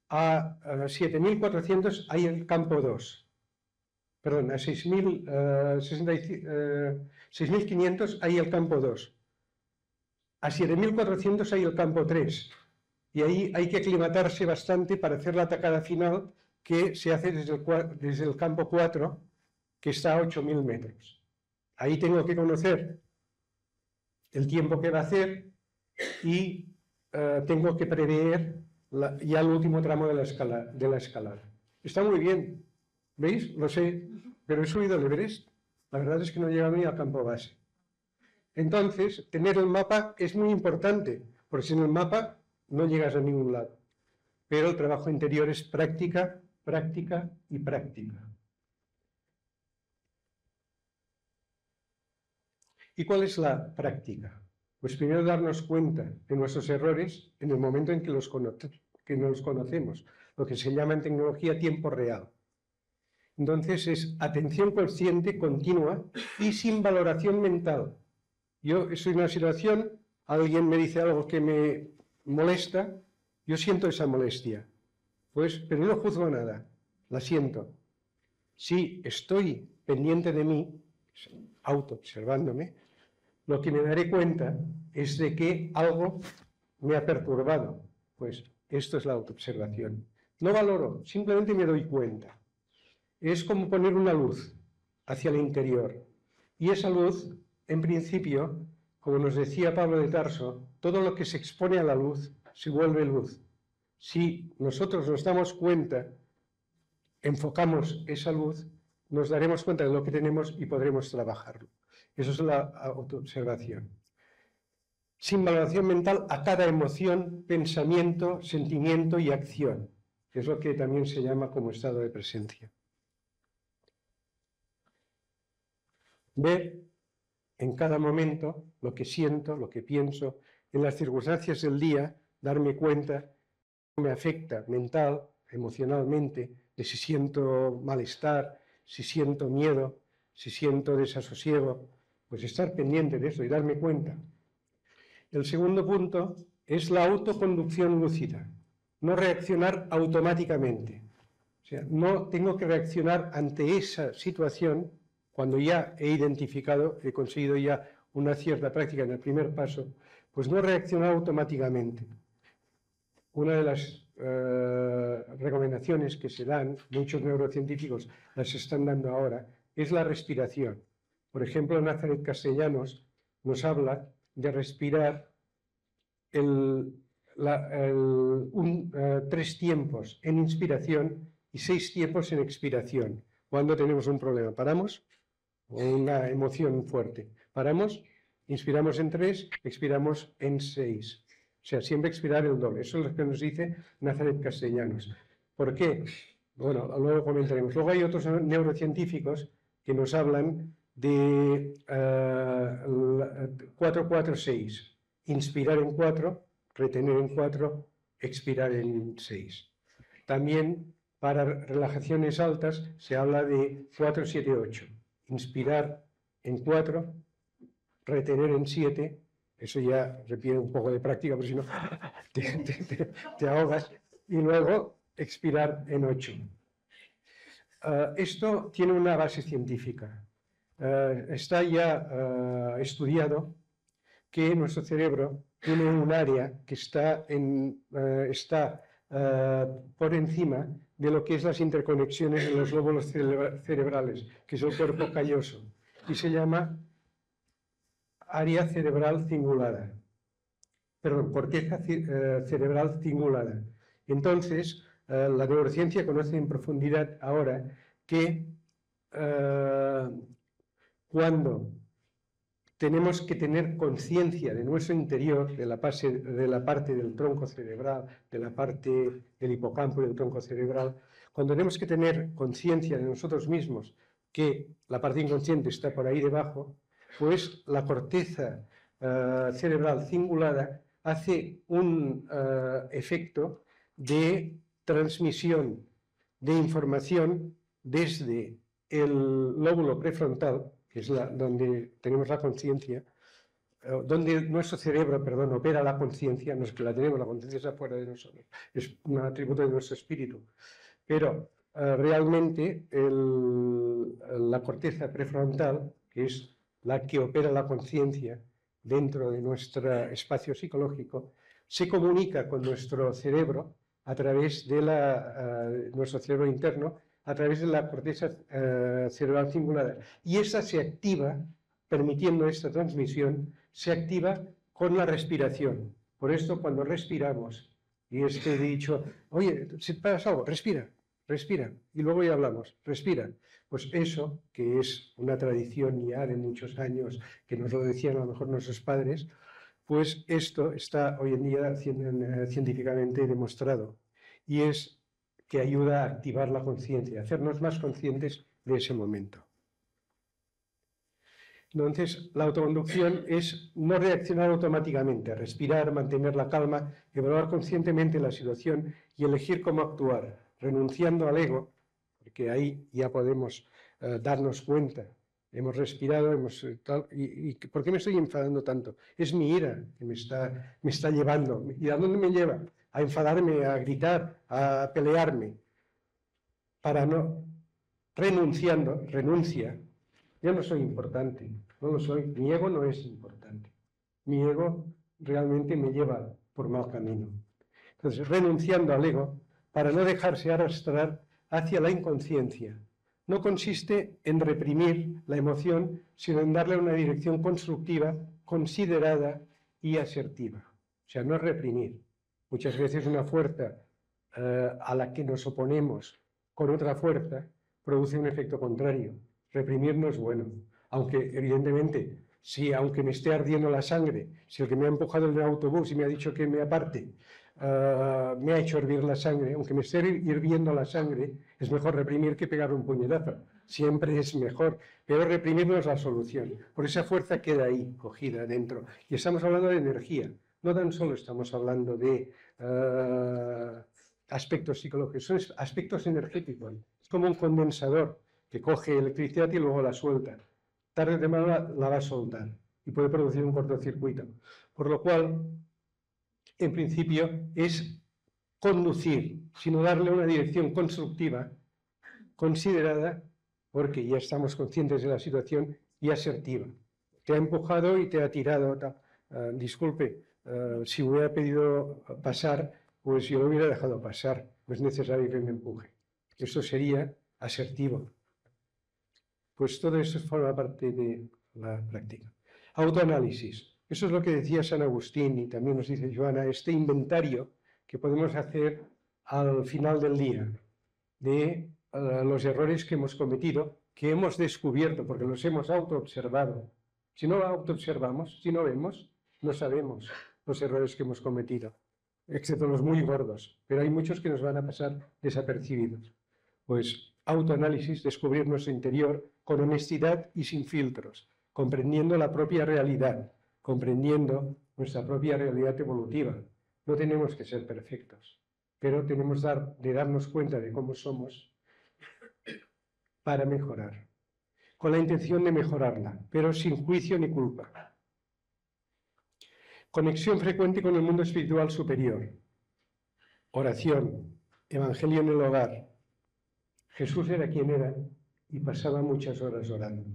A 7.400 hay el campo 2. Perdón, a 6.500 hay el campo 2. A 7.400 hay el campo 3. Y ahí hay que aclimatarse bastante para hacer la atacada final que se hace desde el campo 4, que está a 8.000 metros. Ahí tengo que conocer el tiempo que va a hacer y tengo que prever ya el último tramo de la escalada. Está muy bien, ¿veis? Lo sé, pero he subido el Everest. La verdad es que no he llegado ni al campo base. Entonces, tener el mapa es muy importante, porque sin el mapa no llegas a ningún lado. Pero el trabajo interior es práctica, práctica y práctica. ¿Y cuál es la práctica? Pues primero darnos cuenta de nuestros errores en el momento en que nos conocemos, lo que se llama en tecnología tiempo real. Entonces es atención consciente, continua y sin valoración mental. Yo estoy en una situación, alguien me dice algo que me molesta, yo siento esa molestia, pero no juzgo nada, la siento. Si estoy pendiente de mí, auto-observándome, lo que me daré cuenta es de que algo me ha perturbado. Pues esto es la autoobservación. No valoro, simplemente me doy cuenta. Es como poner una luz hacia el interior. Y esa luz, en principio, como nos decía Pablo de Tarso, todo lo que se expone a la luz se vuelve luz. Si nosotros nos damos cuenta, enfocamos esa luz, nos daremos cuenta de lo que tenemos y podremos trabajarlo. Eso es la autoobservación. Sin valoración mental a cada emoción, pensamiento, sentimiento y acción, que es lo que también se llama como estado de presencia. Ver en cada momento lo que siento, lo que pienso, en las circunstancias del día, darme cuenta cómo me afecta mental, emocionalmente, de si siento malestar, si siento miedo, si siento desasosiego, pues estar pendiente de eso y darme cuenta. El segundo punto es la autoconducción lúcida, no reaccionar automáticamente. O sea, no tengo que reaccionar ante esa situación cuando ya he identificado, he conseguido ya una cierta práctica en el primer paso, pues no reaccionar automáticamente. Una de las recomendaciones que se dan, muchos neurocientíficos las están dando ahora, es la respiración. Por ejemplo, Nazaret Castellanos nos habla de respirar 3 tiempos en inspiración y 6 tiempos en expiración. Cuando tenemos un problema, paramos, o una emoción fuerte, paramos, inspiramos en 3, expiramos en 6. O sea, siempre expirar el doble. Eso es lo que nos dice Nazaret Castellanos. ¿Por qué? Bueno, luego comentaremos. Luego hay otros neurocientíficos que nos hablan de 4-4-6. Inspirar en 4, retener en 4, expirar en 6. También para relajaciones altas se habla de 4-7-8. Inspirar en 4, retener en 7. Eso ya requiere un poco de práctica, porque si no te ahogas. Y luego expirar en 8. Esto tiene una base científica. Está ya estudiado que nuestro cerebro tiene un área que está por encima de lo que es las interconexiones en los lóbulos cerebrales, que es el cuerpo calloso, y se llama área cerebral cingulada. Perdón, corteza cerebral cingulada. Entonces, la neurociencia conoce en profundidad ahora que cuando tenemos que tener conciencia de nuestro interior, de la parte del tronco cerebral, de la parte del hipocampo y del tronco cerebral, cuando tenemos que tener conciencia de nosotros mismos, que la parte inconsciente está por ahí debajo, pues la corteza cerebral cingulada hace un efecto de transmisión de información desde el lóbulo prefrontal, que es donde tenemos la conciencia, donde nuestro cerebro, perdón, opera la conciencia. No es que la tenemos, la conciencia está fuera de nosotros, es un atributo de nuestro espíritu, pero realmente la corteza prefrontal, que es la que opera la conciencia dentro de nuestro espacio psicológico, se comunica con nuestro cerebro a través de nuestro cerebro interno, a través de la corteza cerebral cingulada. Y esa se activa, permitiendo esta transmisión, se activa con la respiración. Por esto, cuando respiramos, y he dicho, oye, si pasa algo, respira, respira, y luego ya hablamos, respira. Pues eso, que es una tradición ya de muchos años, que nos lo decían a lo mejor nuestros padres, pues esto está hoy en día científicamente demostrado, y es que ayuda a activar la conciencia, a hacernos más conscientes de ese momento. Entonces, la autoconducción es no reaccionar automáticamente, respirar, mantener la calma, evaluar conscientemente la situación y elegir cómo actuar, renunciando al ego, porque ahí ya podemos darnos cuenta. Hemos respirado, ¿y por qué me estoy enfadando tanto? Es mi ira que me está llevando. ¿Y a dónde me lleva? A enfadarme, a gritar, a pelearme. Para no, renuncia. Yo no soy importante, no lo soy. Mi ego no es importante. Mi ego realmente me lleva por mal camino. Entonces, renunciando al ego, para no dejarse arrastrar hacia la inconsciencia. No consiste en reprimir la emoción, sino en darle una dirección constructiva, considerada y asertiva. O sea, no es reprimir. Muchas veces una fuerza a la que nos oponemos con otra fuerza produce un efecto contrario. Reprimir no es bueno. Aunque, evidentemente, aunque me esté ardiendo la sangre, si el que me ha empujado en el autobús y me ha dicho que me aparte, me ha hecho hervir la sangre, aunque me esté hirviendo la sangre, es mejor reprimir que pegarle un puñetazo. Siempre es mejor, pero reprimir no es la solución. Por esa fuerza queda ahí, cogida dentro. Y estamos hablando de energía. No tan solo estamos hablando de aspectos psicológicos, son aspectos energéticos. Es como un condensador que coge electricidad y luego la suelta. Tarde o temprano la va a soltar y puede producir un cortocircuito. Por lo cual, en principio, es conducir, sino darle una dirección constructiva, considerada, porque ya estamos conscientes de la situación, y asertiva. Te ha empujado y te ha tirado. Disculpe, si hubiera pedido pasar, pues yo lo hubiera dejado pasar. No es necesario que me empuje. Eso sería asertivo. Pues todo eso forma parte de la práctica. Autoanálisis. Eso es lo que decía San Agustín y también nos dice Joana, este inventario que podemos hacer al final del día de los errores que hemos cometido, que hemos descubierto, porque los hemos autoobservado. Si no autoobservamos, si no vemos, no sabemos los errores que hemos cometido, excepto los muy gordos, pero hay muchos que nos van a pasar desapercibidos. Pues autoanálisis, descubrir nuestro interior con honestidad y sin filtros, comprendiendo la propia realidad, comprendiendo nuestra propia realidad evolutiva. No tenemos que ser perfectos, pero tenemos de darnos cuenta de cómo somos para mejorar, con la intención de mejorarla, pero sin juicio ni culpa. Conexión frecuente con el mundo espiritual superior. Oración, evangelio en el hogar. Jesús era quien era y pasaba muchas horas orando.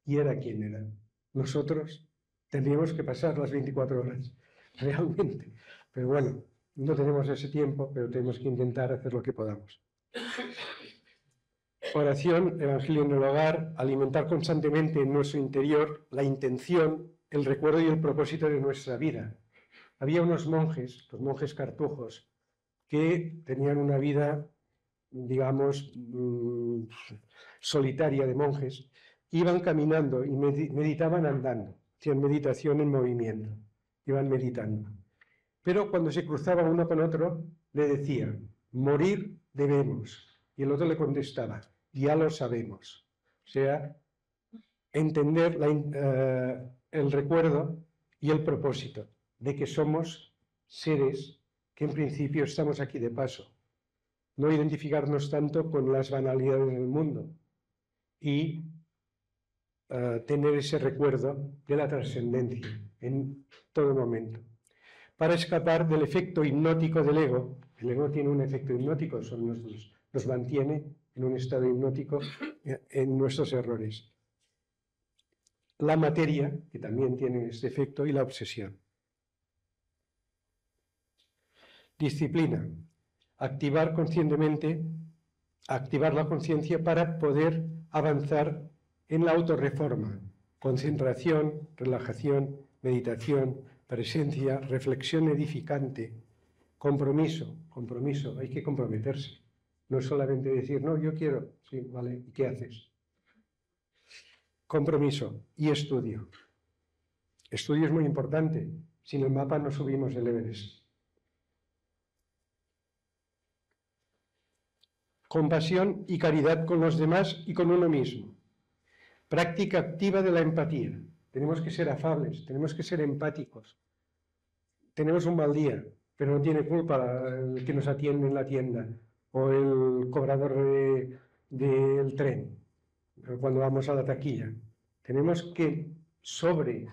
Y era quien era. Nosotros tendríamos que pasar las 24 horas, realmente. Pero bueno, no tenemos ese tiempo, pero tenemos que intentar hacer lo que podamos. Oración, evangelio en el hogar, alimentar constantemente en nuestro interior la intención, el recuerdo y el propósito de nuestra vida. Había unos monjes, los monjes cartujos, que tenían una vida, digamos, solitaria de monjes, iban caminando y meditaban andando, hacían meditación en movimiento, iban meditando. Pero cuando se cruzaban uno con otro, le decían, morir debemos. Y el otro le contestaba, ya lo sabemos. O sea, entender el recuerdo y el propósito de que somos seres que en principio estamos aquí de paso. no identificarnos tanto con las banalidades del mundo y tener ese recuerdo de la trascendencia en todo momento. Para escapar del efecto hipnótico del ego, el ego tiene un efecto hipnótico, nos mantiene en un estado hipnótico en nuestros errores. La materia, que también tiene este efecto, y la obsesión. Disciplina. Activar conscientemente, activar la conciencia para poder avanzar en la autorreforma. Concentración, relajación, meditación, presencia, reflexión edificante, compromiso, hay que comprometerse. No es solamente decir, no, yo quiero, sí, vale, ¿y qué haces? Compromiso y estudio. Estudio es muy importante. Sin el mapa no subimos el Everest. Compasión y caridad con los demás y con uno mismo. Práctica activa de la empatía. Tenemos que ser afables, tenemos que ser empáticos. Tenemos un mal día, pero no tiene culpa el que nos atiende en la tienda o el cobrador del tren cuando vamos a la taquilla. Tenemos que, sobre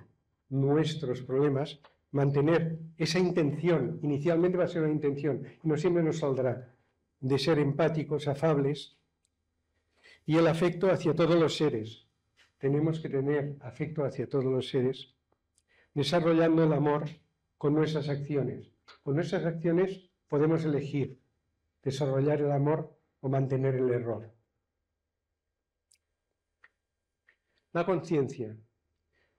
nuestros problemas, mantener esa intención. Inicialmente va a ser una intención y no siempre nos saldrá, de ser empáticos, afables, y el afecto hacia todos los seres. Tenemos que tener afecto hacia todos los seres, desarrollando el amor con nuestras acciones. Con nuestras acciones podemos elegir desarrollar el amor o mantener el error. La conciencia.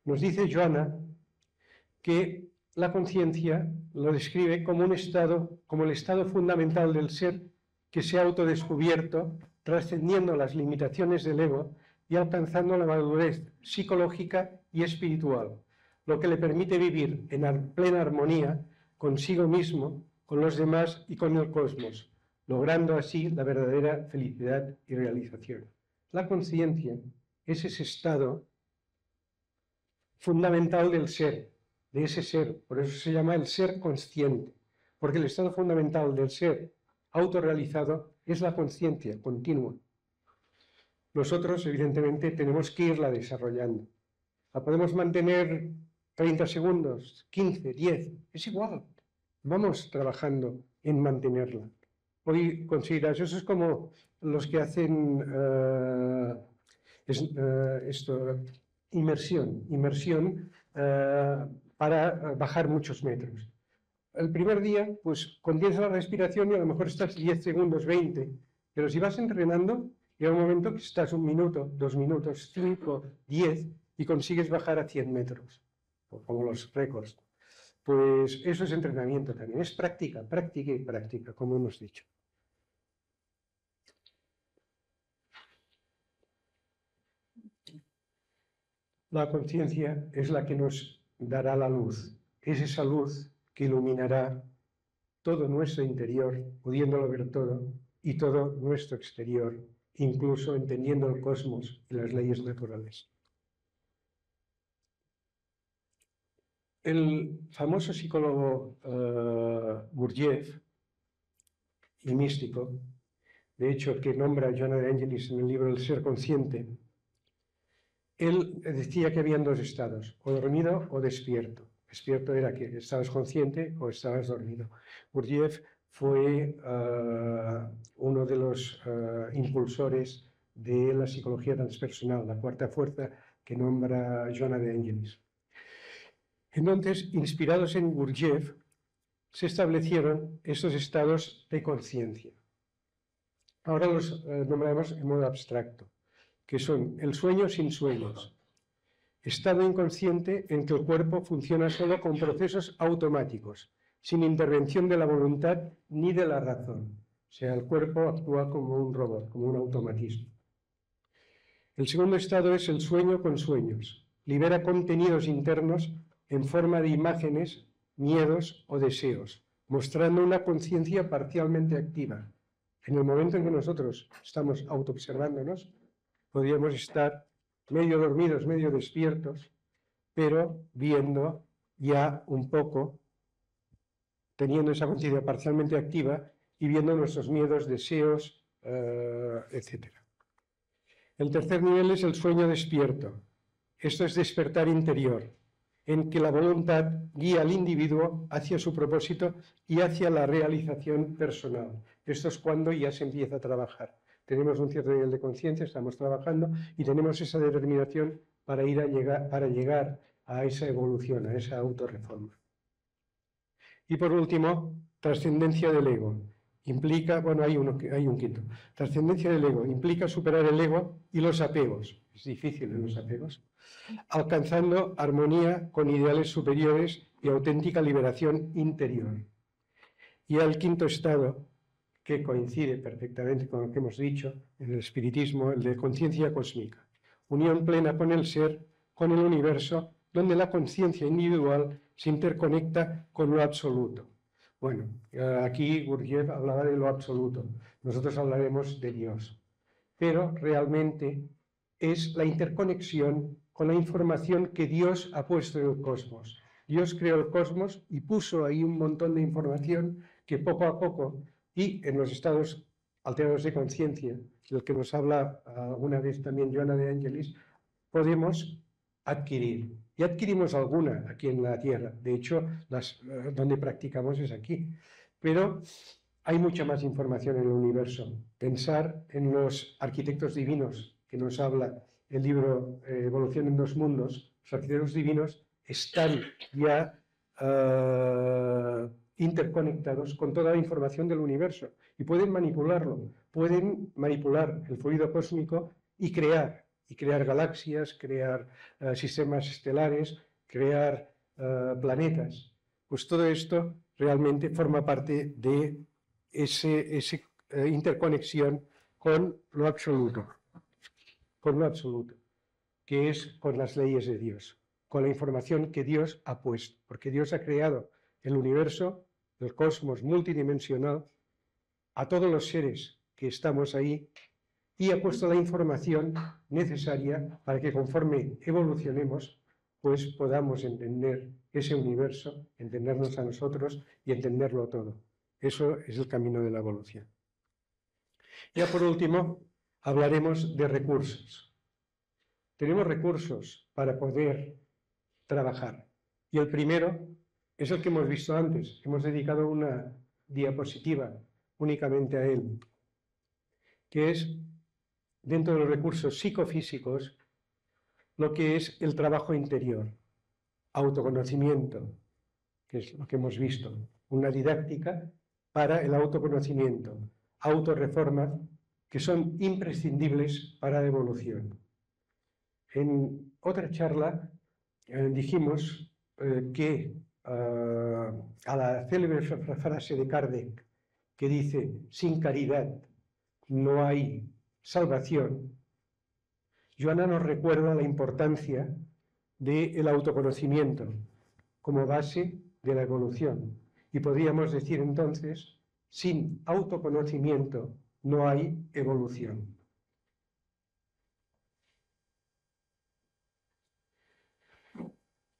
Nos dice Joana que la conciencia lo describe como un estado, como el estado fundamental del ser que se ha autodescubierto, trascendiendo las limitaciones del ego y alcanzando la madurez psicológica y espiritual, lo que le permite vivir en plena armonía consigo mismo, con los demás y con el cosmos, logrando así la verdadera felicidad y realización. La conciencia es ese estado fundamental del ser, de ese ser, por eso se llama el ser consciente, porque el estado fundamental del ser autorrealizado es la conciencia continua. Nosotros, evidentemente, tenemos que irla desarrollando. La podemos mantener 30 segundos, 15, 10, es igual. Vamos trabajando en mantenerla. Hoy consideras, eso es como los que hacen inmersión para bajar muchos metros. El primer día, pues contienes la respiración y a lo mejor estás 10 segundos, 20, pero si vas entrenando, llega un momento que estás 1 minuto, 2 minutos, 5, 10 y consigues bajar a 100 metros, como los récords. Pues eso es entrenamiento también, es práctica, práctica y práctica, como hemos dicho. La conciencia es la que nos dará la luz, es esa luz que iluminará todo nuestro interior, pudiéndolo ver todo, y todo nuestro exterior, incluso entendiendo el cosmos y las leyes naturales. El famoso psicólogo Gurdjieff, y místico, de hecho, que nombra a Joana de Angelis en el libro El ser consciente, él decía que habían 2 estados, o dormido o despierto. Despierto era que estabas consciente o estabas dormido. Gurdjieff fue uno de los impulsores de la psicología transpersonal, la 4ª fuerza que nombra Joana de Angelis. Entonces, inspirados en Gurdjieff, se establecieron estos estados de conciencia. Ahora los nombramos en modo abstracto, que son el sueño sin sueños, estado inconsciente en que el cuerpo funciona solo con procesos automáticos, sin intervención de la voluntad ni de la razón. O sea, el cuerpo actúa como un robot, como un automatismo. El segundo estado es el sueño con sueños. Libera contenidos internos en forma de imágenes, miedos o deseos, mostrando una conciencia parcialmente activa. En el momento en que nosotros estamos autoobservándonos, podríamos estar medio dormidos, medio despiertos, pero viendo ya un poco, teniendo esa conciencia parcialmente activa y viendo nuestros miedos, deseos, etc. El tercer nivel es el sueño despierto. Esto es despertar interior, en que la voluntad guía al individuo hacia su propósito y hacia la realización personal. Esto es cuando ya se empieza a trabajar. Tenemos un cierto nivel de conciencia, estamos trabajando y tenemos esa determinación para llegar a esa evolución, a esa autorreforma. Y por último, trascendencia del ego. Implica, bueno, hay un quinto. Trascendencia del ego implica superar el ego y los apegos. Es difícil los apegos. Alcanzando armonía con ideales superiores y auténtica liberación interior. Y el quinto estado, que coincide perfectamente con lo que hemos dicho en el espiritismo, el de conciencia cósmica. Unión plena con el ser, con el universo, donde la conciencia individual se interconecta con lo absoluto. Bueno, aquí Gurdjieff hablaba de lo absoluto, nosotros hablaremos de Dios, pero realmente es la interconexión con la información que Dios ha puesto en el cosmos. Dios creó el cosmos y puso ahí un montón de información que poco a poco, y en los estados alterados de conciencia, del que nos habla alguna vez también Joana de Angelis, podemos adquirir. Y adquirimos alguna aquí en la Tierra. De hecho, donde practicamos es aquí. Pero hay mucha más información en el universo. Pensar en los arquitectos divinos que nos habla el libro Evolución en dos mundos. Los arquitectos divinos están ya interconectados con toda la información del universo y pueden manipularlo. Pueden manipular el fluido cósmico y crear galaxias, crear sistemas estelares, crear planetas. Pues todo esto realmente forma parte de esa interconexión con lo absoluto, que es con las leyes de Dios, con la información que Dios ha puesto, porque Dios ha creado el universo, el cosmos multidimensional, a todos los seres que estamos ahí, y ha puesto la información necesaria para que conforme evolucionemos, pues podamos entender ese universo, entendernos a nosotros y entenderlo todo. Eso es el camino de la evolución. Ya por último, hablaremos de recursos. Tenemos recursos para poder trabajar. Y el primero es el que hemos visto antes. Hemos dedicado una diapositiva únicamente a él, que es, dentro de los recursos psicofísicos, lo que es el trabajo interior, autoconocimiento, que es lo que hemos visto, una didáctica para el autoconocimiento, autorreforma, que son imprescindibles para la evolución. En otra charla dijimos que a la célebre frase de Kardec, que dice, sin caridad no hay salvación, Joana nos recuerda la importancia del autoconocimiento como base de la evolución. Y podríamos decir entonces, sin autoconocimiento no hay evolución.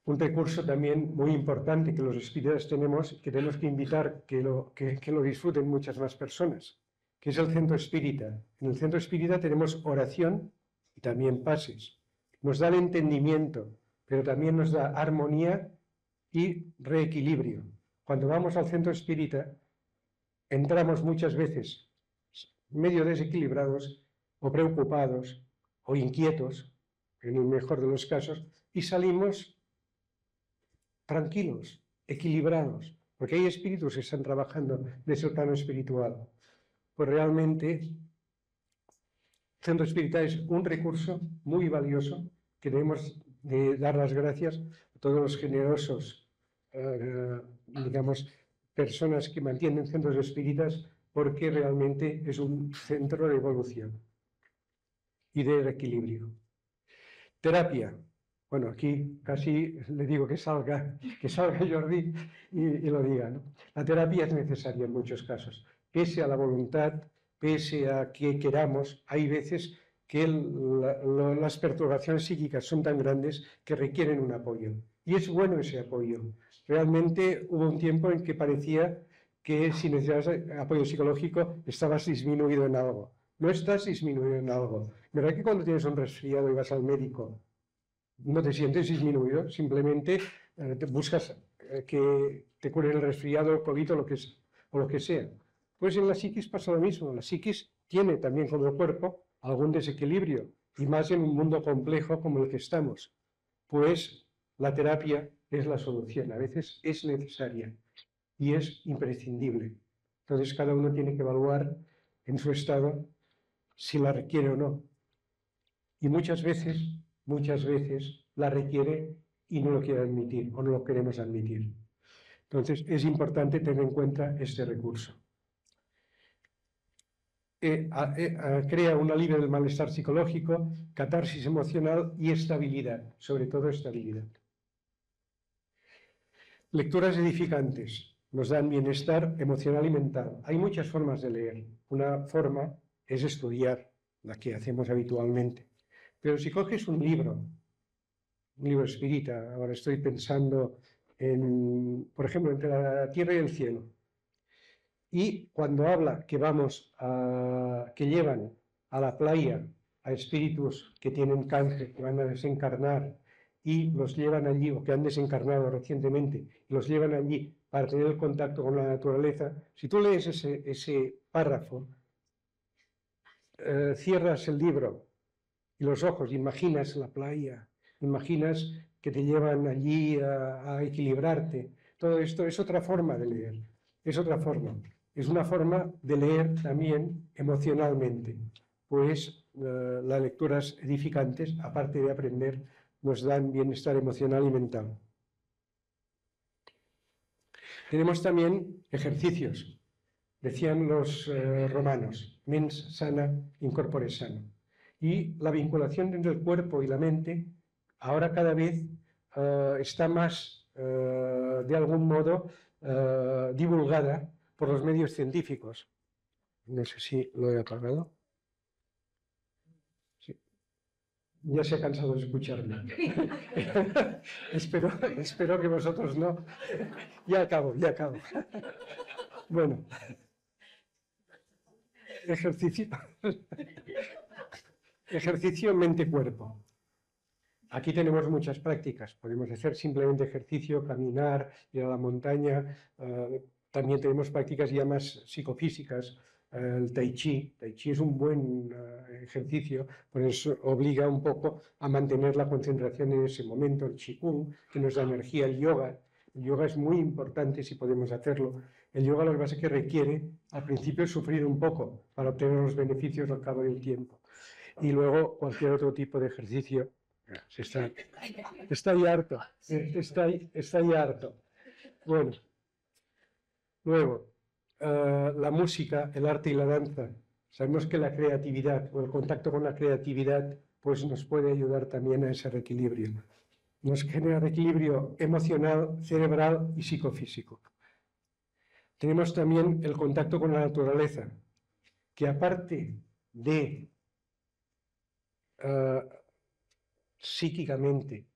Un recurso también muy importante que los espíritas tenemos, que tenemos que invitar que lo disfruten muchas más personas, que es el centro espírita. En el centro espírita tenemos oración y también pases. Nos da el entendimiento, pero también nos da armonía y reequilibrio. Cuando vamos al centro espírita, entramos muchas veces medio desequilibrados o preocupados o inquietos, en el mejor de los casos, y salimos tranquilos, equilibrados, porque hay espíritus que están trabajando desde el plano espiritual. Pues realmente el centro espírita es un recurso muy valioso que debemos de dar las gracias a todos los generosos, digamos, personas que mantienen centros espíritas, porque realmente es un centro de evolución y de reequilibrio. Terapia. Bueno, aquí casi le digo que salga Jordi y lo diga, ¿no? La terapia es necesaria en muchos casos. Pese a la voluntad, pese a que queramos, hay veces que las perturbaciones psíquicas son tan grandes que requieren un apoyo. Y es bueno ese apoyo. Realmente hubo un tiempo en que parecía que si necesitas apoyo psicológico estabas disminuido en algo. No estás disminuido en algo. ¿Verdad que cuando tienes un resfriado y vas al médico no te sientes disminuido? Simplemente te buscas que te cure el resfriado, el COVID o lo que sea. Pues en la psiquis pasa lo mismo. La psiquis tiene también como el cuerpo algún desequilibrio, y más en un mundo complejo como el que estamos. Pues la terapia es la solución. A veces es necesaria y es imprescindible. Entonces cada uno tiene que evaluar en su estado si la requiere o no. Y muchas veces la requiere y no lo quiere admitir o no lo queremos admitir. Entonces es importante tener en cuenta este recurso. Crea un alivio del malestar psicológico, catarsis emocional y estabilidad, sobre todo estabilidad. Lecturas edificantes nos dan bienestar emocional y mental. Hay muchas formas de leer. Una forma es estudiar, la que hacemos habitualmente. Pero si coges un libro espírita, ahora estoy pensando en, por ejemplo, entre la tierra y el cielo, y cuando habla que que llevan a la playa a espíritus que tienen cáncer, que van a desencarnar, y los llevan allí, o que han desencarnado recientemente, y los llevan allí para tener el contacto con la naturaleza, si tú lees ese párrafo, cierras el libro y los ojos, imaginas la playa, imaginas que te llevan allí a equilibrarte. Todo esto es otra forma de leer, es otra forma. Es una forma de leer también emocionalmente, pues las lecturas edificantes, aparte de aprender, nos dan bienestar emocional y mental. Tenemos también ejercicios. Decían los romanos, mens sana, in corpore sano. Y la vinculación entre el cuerpo y la mente ahora cada vez está más, de algún modo, divulgada por los medios científicos. No sé si lo he apagado. Sí. Ya se ha cansado de escucharme. espero que vosotros no. Ya acabo. Bueno. Ejercicio mente-cuerpo. Aquí tenemos muchas prácticas. Podemos hacer simplemente ejercicio, caminar, ir a la montaña. También tenemos prácticas ya más psicofísicas. El tai chi. Tai chi es un buen ejercicio, por eso obliga un poco a mantener la concentración en ese momento. El qigong, que nos da energía. El yoga. El yoga es muy importante si podemos hacerlo. El yoga lo que pasa es que requiere, al principio, sufrir un poco para obtener los beneficios al cabo del tiempo. Y luego cualquier otro tipo de ejercicio. Está ahí harto. Está ahí harto. Bueno. Luego, la música, el arte y la danza. Sabemos que la creatividad o el contacto con la creatividad pues nos puede ayudar también a ese reequilibrio. Nos genera reequilibrio emocional, cerebral y psicofísico. Tenemos también el contacto con la naturaleza, que aparte de psíquicamente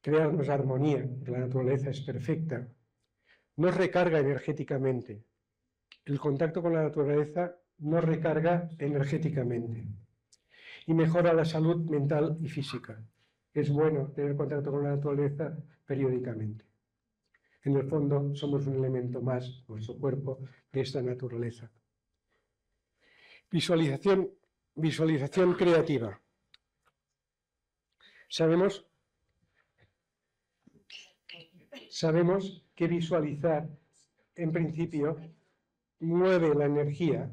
crearnos armonía, que la naturaleza es perfecta, nos recarga energéticamente. El contacto con la naturaleza nos recarga energéticamente y mejora la salud mental y física. Es bueno tener contacto con la naturaleza periódicamente. En el fondo, somos un elemento más, nuestro cuerpo, de esta naturaleza. Visualización creativa. Sabemos que visualizar, en principio, mueve la energía,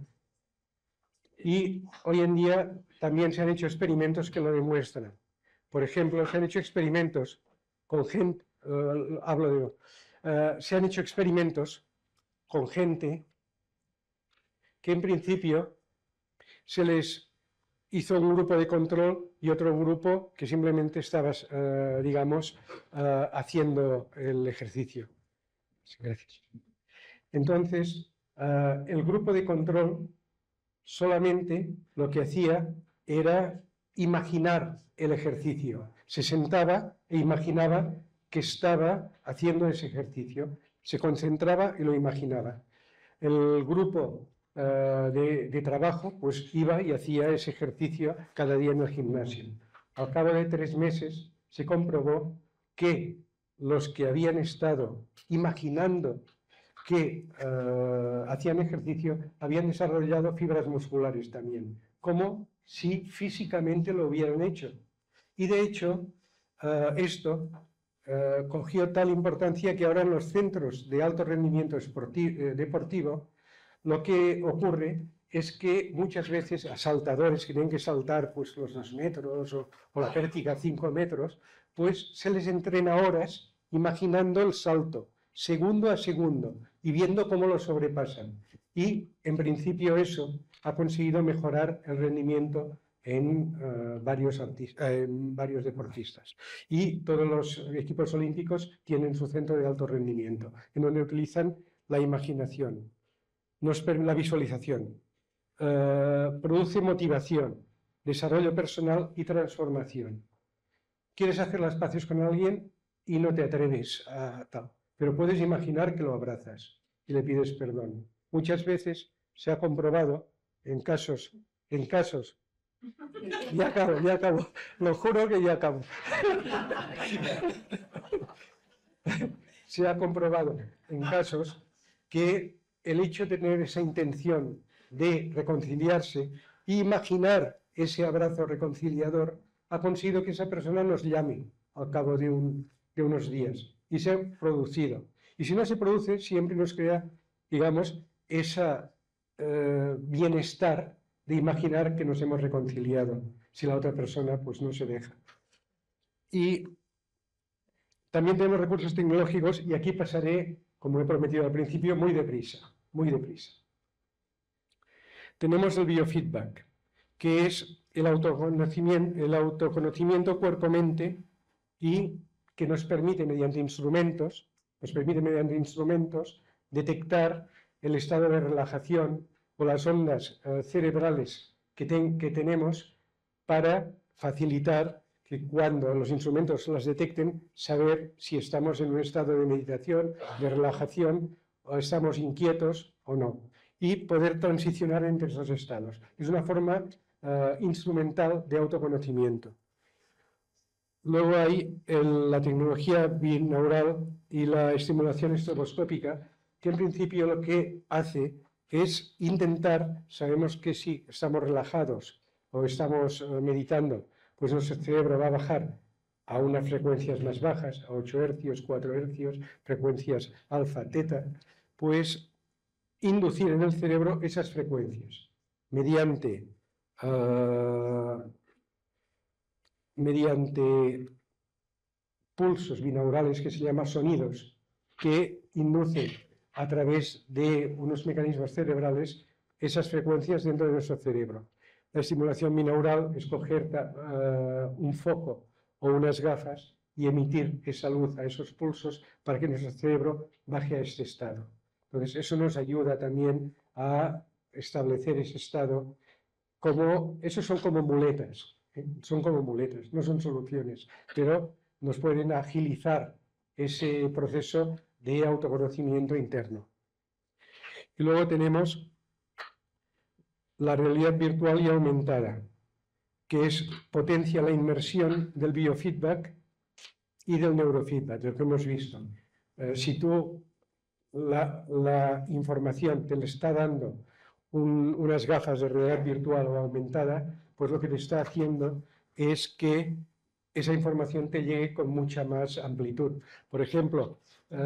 y hoy en día también se han hecho experimentos que lo demuestran. Por ejemplo, se han hecho experimentos con gente, se han hecho experimentos con gente que en principio se les hizo un grupo de control y otro grupo que simplemente estaba, haciendo el ejercicio. Gracias. Entonces, el grupo de control solamente lo que hacía era imaginar el ejercicio. Se sentaba e imaginaba que estaba haciendo ese ejercicio. Se concentraba y lo imaginaba. el grupo de trabajo pues iba y hacía ese ejercicio cada día en el gimnasio. Al cabo de 3 meses se comprobó que los que habían estado imaginando que hacían ejercicio habían desarrollado fibras musculares también, como si físicamente lo hubieran hecho. Y de hecho, esto cogió tal importancia que ahora en los centros de alto rendimiento deportivo, lo que ocurre es que muchas veces a saltadores que tienen que saltar pues, los 2 metros o la pértiga 5 metros, pues se les entrena horas imaginando el salto, segundo a segundo, y viendo cómo lo sobrepasan. Y en principio eso ha conseguido mejorar el rendimiento en varios deportistas. Y todos los equipos olímpicos tienen su centro de alto rendimiento, en donde utilizan la imaginación, la visualización, produce motivación, desarrollo personal y transformación. Quieres hacer las paces con alguien y no te atreves a tal, pero puedes imaginar que lo abrazas y le pides perdón. Muchas veces se ha comprobado en casos, ya acabo, lo juro que ya acabo. Se ha comprobado en casos que el hecho de tener esa intención de reconciliarse e imaginar ese abrazo reconciliador ha conseguido que esa persona nos llame al cabo de unos días y se ha producido. Y si no se produce, siempre nos crea, digamos, ese bienestar de imaginar que nos hemos reconciliado, si la otra persona pues no se deja. Y también tenemos recursos tecnológicos, y aquí pasaré, como he prometido al principio, muy deprisa, muy deprisa. Tenemos el biofeedback, que es el autoconocimiento cuerpo-mente y que nos permite mediante instrumentos detectar el estado de relajación o las ondas cerebrales que tenemos para facilitar que cuando los instrumentos las detecten, saber si estamos en un estado de meditación, de relajación, o estamos inquietos o no, y poder transicionar entre esos estados. Es una forma instrumental de autoconocimiento. Luego hay la tecnología binaural y la estimulación estroboscópica, que en principio lo que hace es intentar, sabemos que si estamos relajados o estamos meditando, pues nuestro cerebro va a bajar a unas frecuencias más bajas, a 8 hercios, 4 hercios, frecuencias alfa, teta, pues inducir en el cerebro esas frecuencias mediante pulsos binaurales que se llaman sonidos, que inducen a través de unos mecanismos cerebrales esas frecuencias dentro de nuestro cerebro. La estimulación binaural es coger un foco o unas gafas y emitir esa luz a esos pulsos para que nuestro cerebro baje a este estado. Entonces, eso nos ayuda también a establecer ese estado esos son como muletas, son como muletas, no son soluciones, pero nos pueden agilizar ese proceso de autoconocimiento interno. Y luego tenemos la realidad virtual y aumentada, que potencia la inmersión del biofeedback y del neurofeedback, lo que hemos visto. Si tú la información te le está dando unas gafas de realidad virtual o aumentada, pues lo que te está haciendo es que esa información te llegue con mucha más amplitud. Por ejemplo,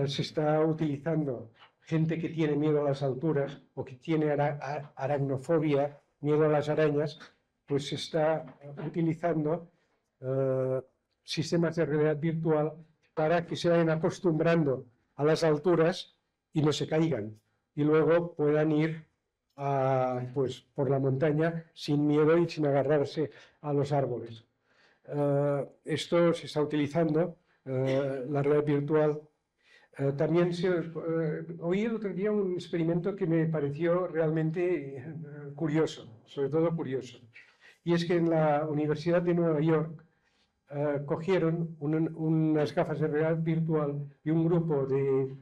se está utilizando gente que tiene miedo a las alturas o que tiene aracnofobia, miedo a las arañas, pues se está utilizando sistemas de realidad virtual para que se vayan acostumbrando a las alturas y no se caigan, y luego puedan ir pues, por la montaña sin miedo y sin agarrarse a los árboles. Esto se está utilizando, la realidad virtual. También oí el otro día un experimento que me pareció realmente curioso, sobre todo curioso, y es que en la Universidad de Nueva York cogieron unas gafas de realidad virtual y un grupo de,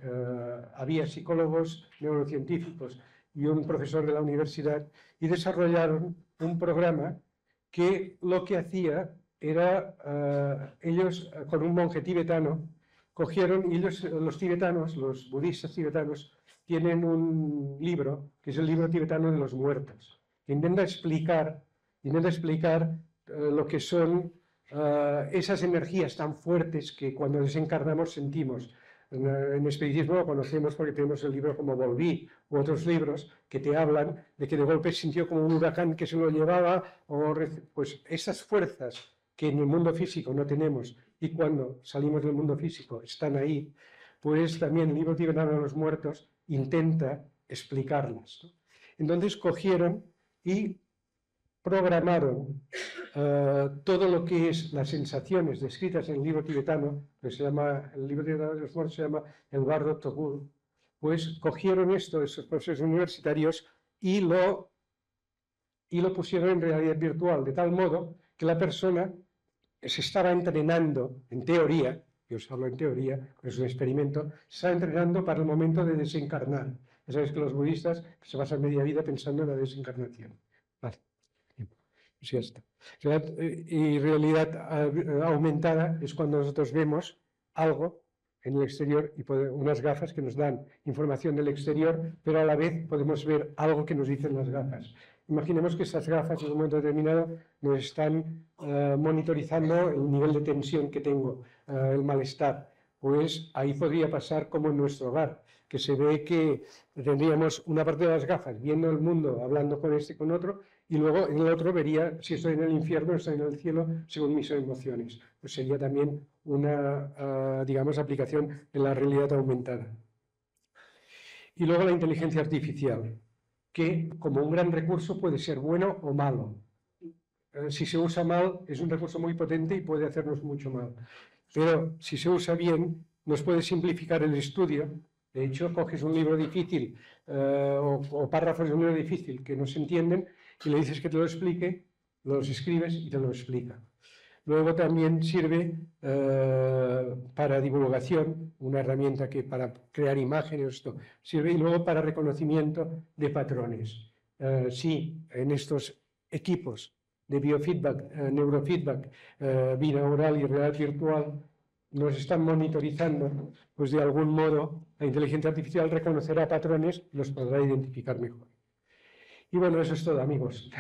había psicólogos, neurocientíficos y un profesor de la universidad, y desarrollaron un programa que lo que hacía era, ellos con un monje tibetano, cogieron, y los tibetanos, los budistas tibetanos, tienen un libro, que es el libro tibetano de los muertos, que intenta explicar lo que son esas energías tan fuertes que cuando desencarnamos sentimos. En espiritismo lo conocemos porque tenemos el libro como Volví u otros libros que te hablan de que de golpe sintió como un huracán que se lo llevaba, pues esas fuerzas que en el mundo físico no tenemos y cuando salimos del mundo físico están ahí, pues también el libro tibetano de los muertos intenta explicarlas, ¿no? Entonces cogieron y programaron todo lo que es las sensaciones descritas en el libro tibetano, que se llama, el libro tibetano de los muertos se llama el Bardo Togul, pues cogieron esto, esos profesores universitarios, y lo pusieron en realidad virtual, de tal modo que la persona se estaba entrenando, en teoría, yo os hablo en teoría, es un experimento, se está entrenando para el momento de desencarnar. Ya sabéis que los budistas se pasan media vida pensando en la desencarnación. Vale. Pues ya está. Y realidad aumentada es cuando nosotros vemos algo en el exterior y unas gafas que nos dan información del exterior, pero a la vez podemos ver algo que nos dicen las gafas. Imaginemos que esas gafas en un momento determinado nos están monitorizando el nivel de tensión que tengo, el malestar. Pues ahí podría pasar como en nuestro hogar, que se ve que tendríamos una parte de las gafas viendo el mundo, hablando con este y con otro, y luego en el otro vería si estoy en el infierno o estoy en el cielo según mis emociones. Pues sería también una, digamos, aplicación de la realidad aumentada. Y luego la inteligencia artificial, que como un gran recurso puede ser bueno o malo. Si se usa mal, es un recurso muy potente y puede hacernos mucho mal. Pero si se usa bien, nos puede simplificar el estudio. De hecho, coges un libro difícil o párrafos de un libro difícil que no se entienden y le dices que te lo explique, los escribes y te lo explica. Luego también sirve para divulgación, una herramienta que para crear imágenes, esto sirve, y luego para reconocimiento de patrones. Sí, en estos equipos de biofeedback, neurofeedback, binaural y realidad virtual, nos están monitorizando, pues de algún modo la inteligencia artificial reconocerá patrones y los podrá identificar mejor. Y bueno, eso es todo, amigos.